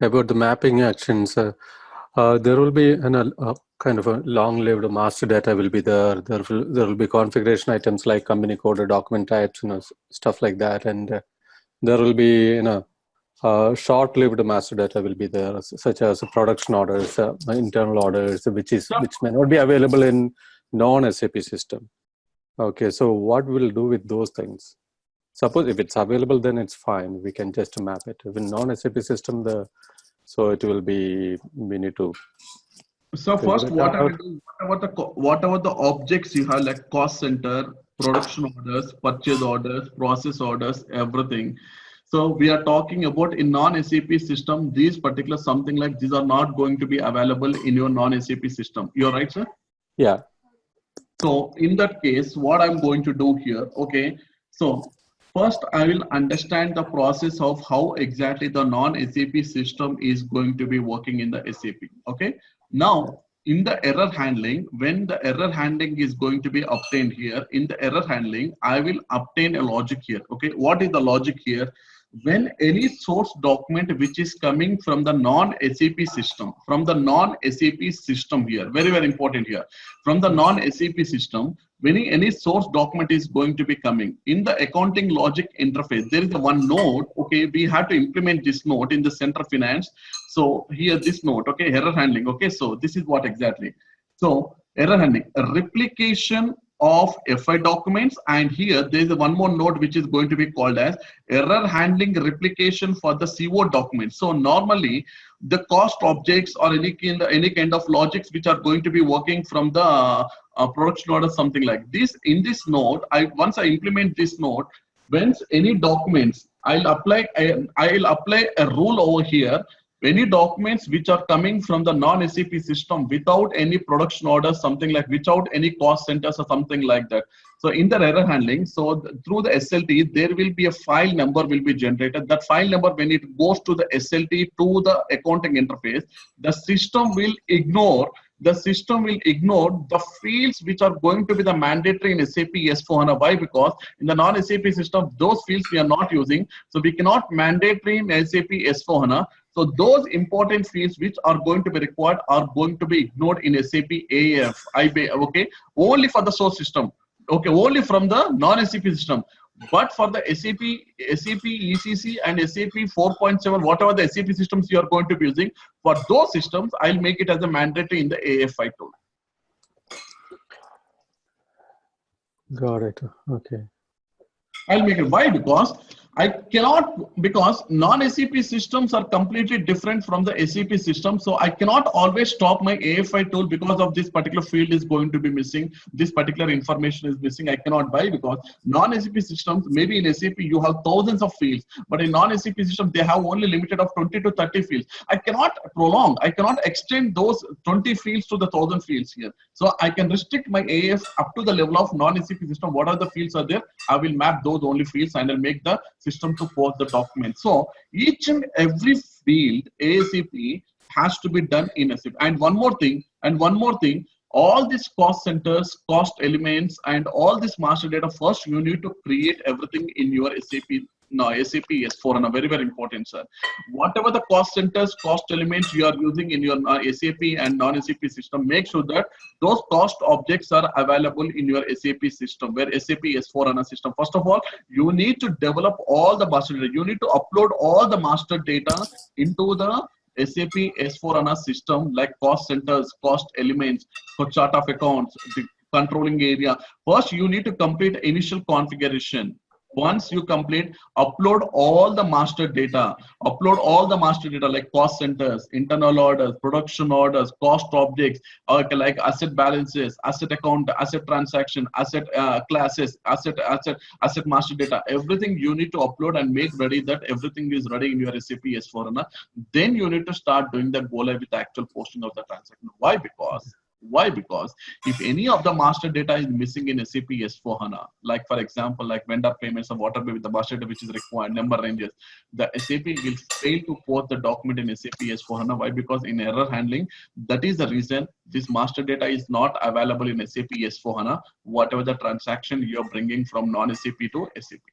about the mapping actions, there will be a kind of a long-lived master data will be there. There will be configuration items like company code or document types, stuff like that, and there will be short-lived master data will be there, such as production orders, internal orders, which may not be available in non-SAP system. Okay, so what we'll do with those things? Suppose if it's available, then it's fine. We can just map it. If in non-SAP system, so it will be, we need to. So first, whatever the objects you have, like cost center, production orders, purchase orders, process orders, everything. So we are talking about in non-SAP system, these particular something like these are not going to be available in your non-SAP system. You're right, sir? Yeah. So in that case, what I'm going to do here, okay, so first I will understand the process of how exactly the non-SAP system is going to be working in the SAP. Okay. Now, in the error handling, when the error handling is going to be obtained here, in the error handling, I will obtain a logic here. Okay. What is the logic here? When any source document which is coming from the non-SAP system, here, very, very important here, from the non-SAP system, when any source document is going to be coming in the accounting logic interface, there is a one node. Okay, we have to implement this node in the center finance. So here this node, okay, error handling. Okay, so this is what exactly. So error handling, a replication of FI documents, and here there is one more node which is going to be called as error handling replication for the CO documents. So normally the cost objects or any kind of logics which are going to be working from the production node or something like this. In this node, once I implement this node, when any documents, I'll apply a rule over here. Any documents which are coming from the non-SAP system without any production orders, something like without any cost centers or something like that. So in the error handling, so through the SLT, there will be a file number will be generated. That file number, when it goes to the SLT to the accounting interface, the system will ignore the fields which are going to be the mandatory in SAP S/4HANA. Why? Because in the non-SAP system, those fields we are not using. So we cannot mandatory in SAP S/4HANA. So those important fields which are going to be required are going to be ignored in SAP AF, okay, only for the source system, okay, only from the non-SAP system. But for the SAP ECC and SAP 4.7, whatever the SAP systems you are going to be using, for those systems, I'll make it as a mandatory in the AFI tool. Got it. Okay. I'll make it. Why? Because non-SAP systems are completely different from the SAP system. So I cannot always stop my AFI tool because of this particular field is going to be missing. This particular information is missing. I cannot buy because non-SAP systems, maybe in SAP you have thousands of fields, but in non-SAP system, they have only limited of 20 to 30 fields. I cannot extend those 20 fields to the 1,000 fields here. So I can restrict my AF up to the level of non-SAP system. What are the fields are there? I will map those only fields and I'll make the system to post the document. So each and every field ASAP has to be done in SAP. And one more thing, all these cost centers, cost elements, and all this master data, first you need to create everything in your SAP. No, SAP S/4HANA, very, very important, sir. Whatever the cost centers, cost elements you are using in your SAP and non-SAP system, make sure that those cost objects are available in your SAP system, where SAP S/4HANA system. First of all, you need to develop all the master data. You need to upload all the master data into the SAP S/4HANA system, like cost centers, cost elements, for chart of accounts, the controlling area. First, you need to complete initial configuration. Once you complete, upload all the master data like cost centers, internal orders, production orders, cost objects, like asset balances, asset account, asset transaction, asset classes, asset master data. Everything you need to upload and make ready that everything is ready in your SAP S/4HANA. Then you need to start doing the go live with the actual posting of the transaction. Why? Because if any of the master data is missing in SAP S/4HANA, like for example, like vendor payments or whatever with the master data which is required, number ranges, the SAP will fail to post the document in SAP S/4HANA. Why? Because in error handling, that is the reason this master data is not available in SAP S/4HANA, whatever the transaction you're bringing from non-SAP to SAP.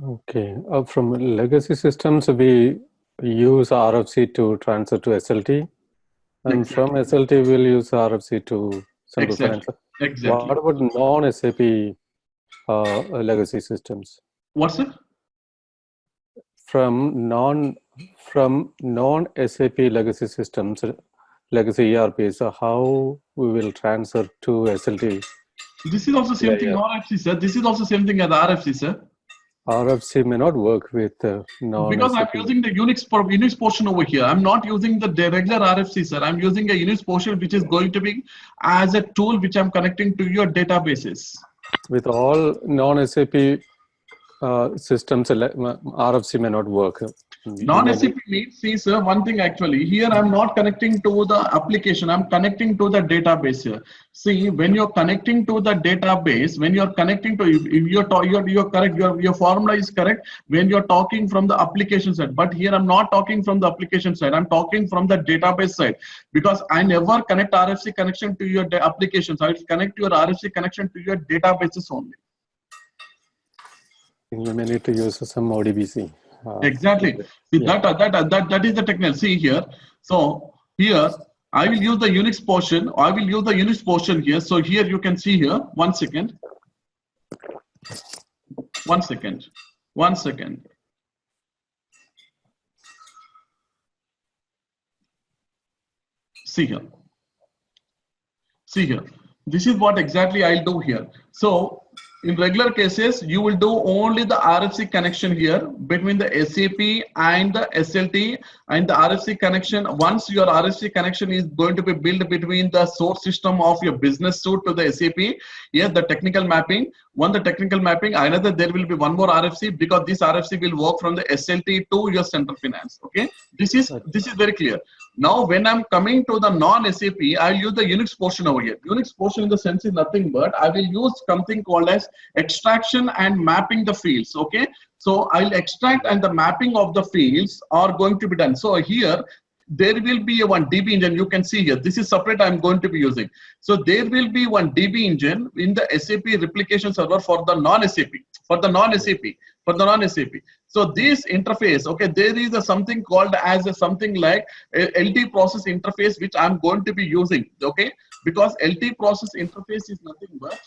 Okay. From legacy systems, we use RFC to transfer to SLT. And from SLT, we'll use RFC to Central Finance. Exactly. What about non-SAP legacy systems? What's it? From non-SAP legacy systems, legacy ERPs, how we will transfer to SLT? This is also same thing RFC, sir. This is also same thing as RFC, sir. RFC may not work with non-SAP. Because I'm using the Unix portion over here. I'm not using the regular RFC, sir. I'm using a Unix portion which is going to be as a tool which I'm connecting to your databases. With all non-SAP systems, RFC may not work. Non-SAP means, see sir, one thing actually, here I'm not connecting to the application, I'm connecting to the database here. See, when you're connecting to the database, when you're connecting to, if you're correct, your formula is correct when you're talking from the application side. But here I'm not talking from the application side, I'm talking from the database side, because I never connect RFC connection to your applications. I will connect your RFC connection to your databases only. You may need to use some ODBC. Exactly. See, Yeah. that is the technical. See here. So here I will use the Unix portion. I will use the Unix portion here. So here you can see here. 1 second. 1 second. 1 second. See here. See here. This is what exactly I'll do here. So in regular cases, you will do only the RFC connection here between the SAP and the SLT, and the RFC connection. Once your RFC connection is going to be built between the source system of your business suite to the SAP, yes, the technical mapping. One, the technical mapping, another there will be one more RFC, because this RFC will work from the SLT to your central finance. Okay, this is very clear. Now, when I'm coming to the non-SAP, I'll use the Unix portion over here. Unix portion in the sense is nothing but I will use something called as extraction and mapping the fields. Okay, so I'll extract and the mapping of the fields are going to be done. So here there will be a one DB engine. You can see here, this is separate I'm going to be using. So there will be one DB engine in the SAP replication server for the non-SAP, for the non-SAP. So this interface, okay, there is a something called as a something like a LT process interface, which I'm going to be using, okay, because LT process interface is nothing but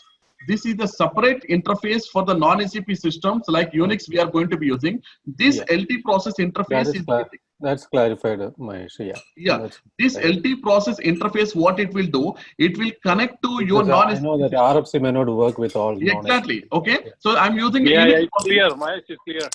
this is the separate interface for the non-SAP systems like Unix we are going to be using. This LT process interface that's clarified, Mahesh. Yeah. This LT process interface, what it will do, it will connect to your I know that RFC may not work with all. Exactly. Okay. So I'm using it's clear. Mahesh is clear.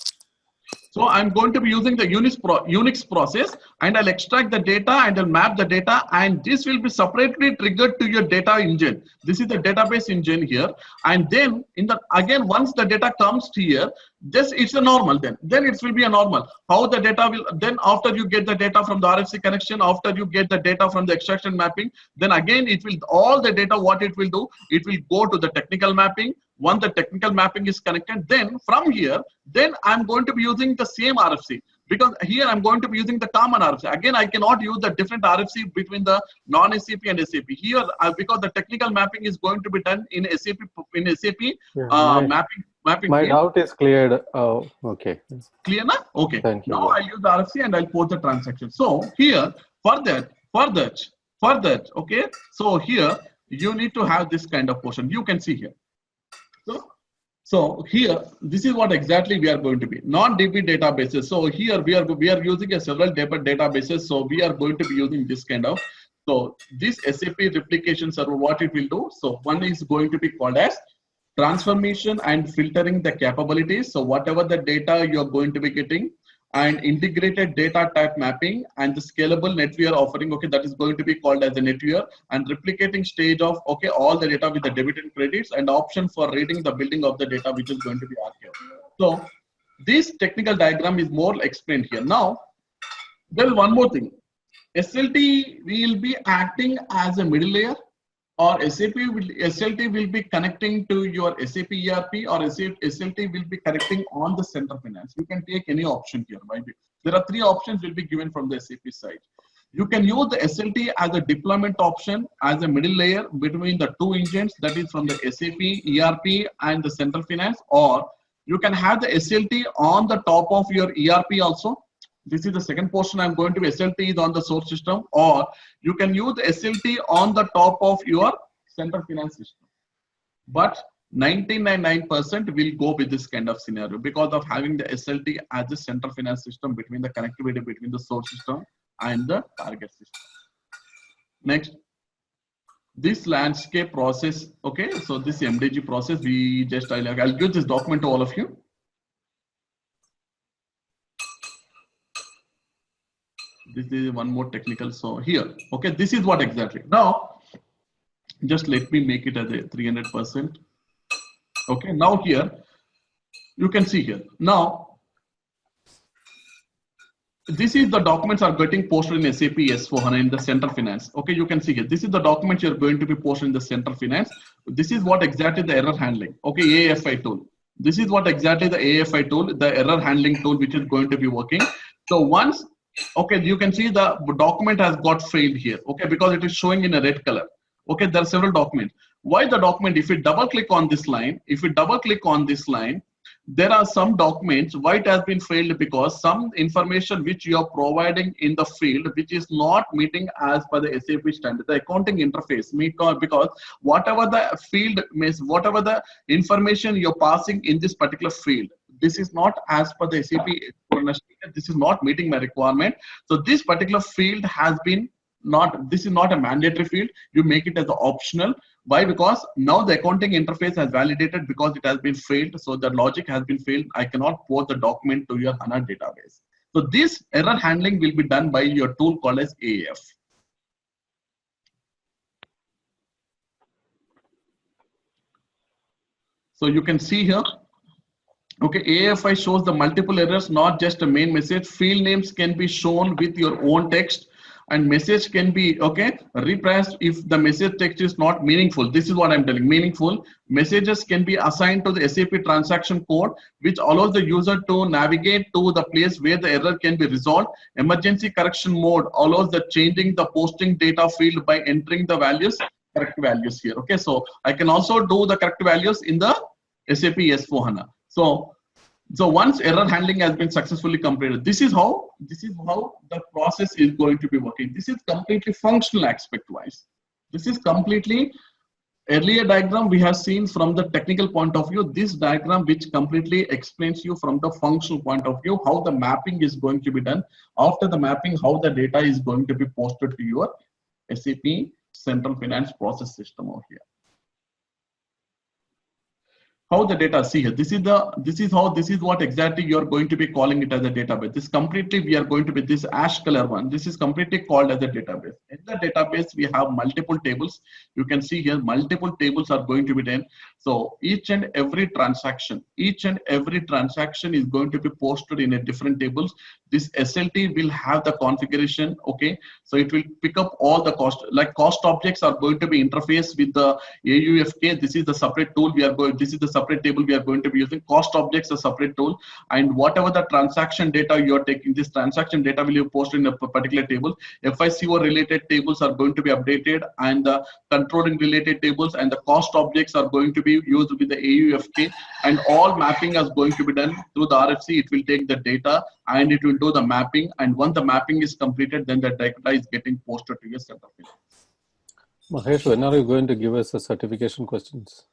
So I'm going to be using the Unix process, and I'll extract the data and I'll map the data, and this will be separately triggered to your data engine. This is the database engine here, and then again once the data comes here, just it's a normal. Then it will be a normal. How the data will then, after you get the data from the RFC connection, after you get the data from the extraction mapping, then again it will all the data what it will do, it will go to the technical mapping. Once the technical mapping is connected, then from here, then I'm going to be using the same RFC, because here I'm going to be using the common RFC. Again, I cannot use the different RFC between the non-SAP and SAP. Here, because the technical mapping is going to be done in SAP, mapping. My doubt is cleared. Okay. Clear now? Okay. Thank you. Now I'll use the RFC and I'll post the transaction. So here, for that, okay. So here, you need to have this kind of portion. You can see here. So here, this is what exactly we are going to be non-DB databases. So here we are using several databases. So we are going to be using this kind of. So this SAP replication server, what it will do. So one is going to be called as transformation and filtering the capabilities. So whatever the data you are going to be getting, and integrated data type mapping, and the scalable NetWeaver offering, okay, that is going to be called as a NetWeaver, and replicating stage of, okay, all the data with the debit and credits, and option for reading the building of the data, which is going to be archived. So this technical diagram is more explained here. Now, there is one more thing. SLT will be acting as a middle layer, or SLT will be connecting to your SAP ERP, or SLT will be connecting on the center finance. You can take any option here. Right? There are 3 options will be given from the SAP side. You can use the SLT as a deployment option as a middle layer between the 2 engines, that is from the SAP ERP and the central finance, or you can have the SLT on the top of your ERP also. This is the second portion. I'm going to be SLT is on the source system, or you can use the SLT on the top of your central finance system. But 99% will go with this kind of scenario because of having the SLT as a central finance system between the connectivity between the source system and the target system. Next, this landscape process. Okay, so this MDG process, I'll give this document to all of you. This is one more technical. So here, okay, this is what exactly. Now, just let me make it as a 300%. Okay, now here, you can see here. Now, this is the documents are getting posted in SAP S/4HANA in the Central Finance. Okay, you can see here. This is the documents you're going to be posted in the Central Finance. This is what exactly the error handling. Okay, AFI tool. This is what exactly the AFI tool, the error handling tool, which is going to be working. So once, okay, you can see the document has got failed here. Okay, because it is showing in a red color. Okay, there are several documents. Why the document? If you double click on this line, there are some documents. Why it has been failed? Because some information which you are providing in the field which is not meeting as per the SAP standard, the accounting interface, because whatever the field means, whatever the information you're passing in this particular field, this is not as per the SAP, this is not meeting my requirement. So this particular field has been not, this is not a mandatory field. You make it as optional. Why? Because now the accounting interface has validated because it has been failed. So the logic has been failed. I cannot port the document to your HANA database. So this error handling will be done by your tool called as AF. So you can see here, okay, AFI shows the multiple errors, not just a main message. Field names can be shown with your own text, and message can be, okay, repressed if the message text is not meaningful. This is what I'm telling, meaningful. Messages can be assigned to the SAP transaction code, which allows the user to navigate to the place where the error can be resolved. Emergency correction mode allows the changing the posting data field by entering the values, correct values here. Okay, so I can also do the correct values in the SAP S/4HANA. So once error handling has been successfully completed, this is how the process is going to be working. This is completely functional aspect wise. This is completely earlier diagram we have seen from the technical point of view. This diagram which completely explains you from the functional point of view how the mapping is going to be done. After the mapping, how the data is going to be posted to your SAP Central Finance Process System over here. How the data, see here, this is what exactly you're going to be calling it as a database. This completely, we are going to be this ash color one. This is completely called as a database. In the database, we have multiple tables. You can see here, multiple tables are going to be done. So each and every transaction is going to be posted in a different tables. This SLT will have the configuration, okay? So it will pick up all the cost, like cost objects are going to be interfaced with the AUFK. This is the separate tool we are going, this is the separate table we are going to be using. Cost objects a separate tool, and whatever the transaction data you are taking, this transaction data will be posted in a particular table. FICO related tables are going to be updated, and the controlling related tables and the cost objects are going to be used with the AUFK, and all mapping is going to be done through the RFC. It will take the data and it will do the mapping, and once the mapping is completed, then the data is getting posted to your Central Finance. Mahesh, when are you going to give us the certification questions?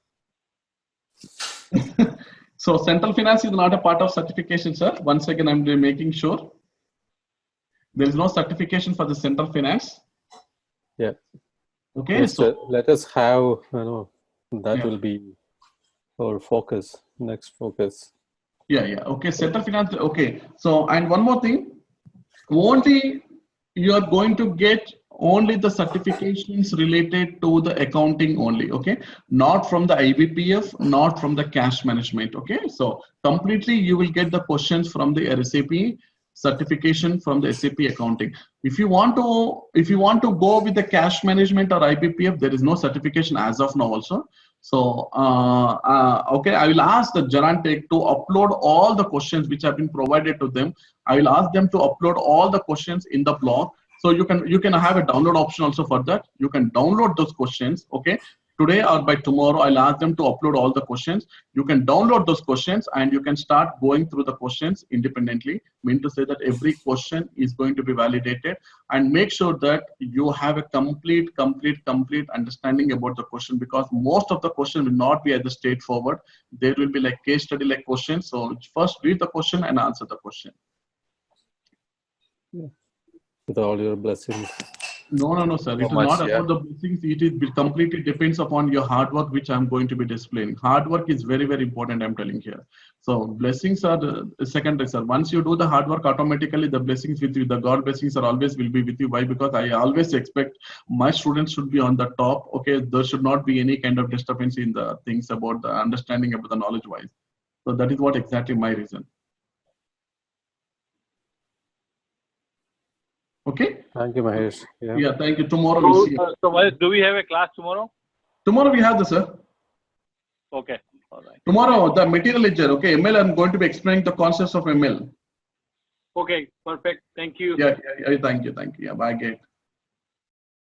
So Central Finance is not a part of certification, sir. Once again, I'm making sure there is no certification for the Central Finance. Yeah. Okay. Just, so let us have, that will be our focus, next focus. Yeah. Okay. Central Finance. Okay. So, and one more thing, only you are going to get only the certifications related to the accounting only. Okay. Not from the IBPF, not from the cash management. Okay. So completely you will get the questions from the SAP certification from the SAP accounting. If you want to go with the cash management or IBPF, there is no certification as of now also. So, okay, I will ask the Genantech to upload all the questions which have been provided to them. I will ask them to upload all the questions in the blog. So you can have a download option also for that. You can download those questions, okay? Today or by tomorrow, I'll ask them to upload all the questions. You can download those questions and you can start going through the questions independently. Mean to say that every question is going to be validated, and make sure that you have a complete understanding about the question, because most of the question will not be as straightforward. There will be like case study like questions. So first read the question and answer the question. Yeah. With all your blessings. No, sir. It is not about the blessings. It completely depends upon your hard work, which I'm going to be displaying. Hard work is very, very important, I'm telling here. So blessings are the secondary, sir. Once you do the hard work, automatically the blessings with you, the God blessings are always will be with you. Why? Because I always expect my students should be on the top. Okay, there should not be any kind of disturbance in the things about the understanding about the knowledge wise. So that is what exactly my reason. Okay. Thank you, Mahesh. Yeah. Yeah. Thank you. Tomorrow we'll see. So Mahesh, do we have a class tomorrow? Tomorrow we have this, sir. Okay. All right. Tomorrow the material ledger. Okay. ML. I'm going to be explaining the concepts of ML. Okay. Perfect. Thank you. Yeah. Thank you. Thank you. Yeah. Bye. Gate.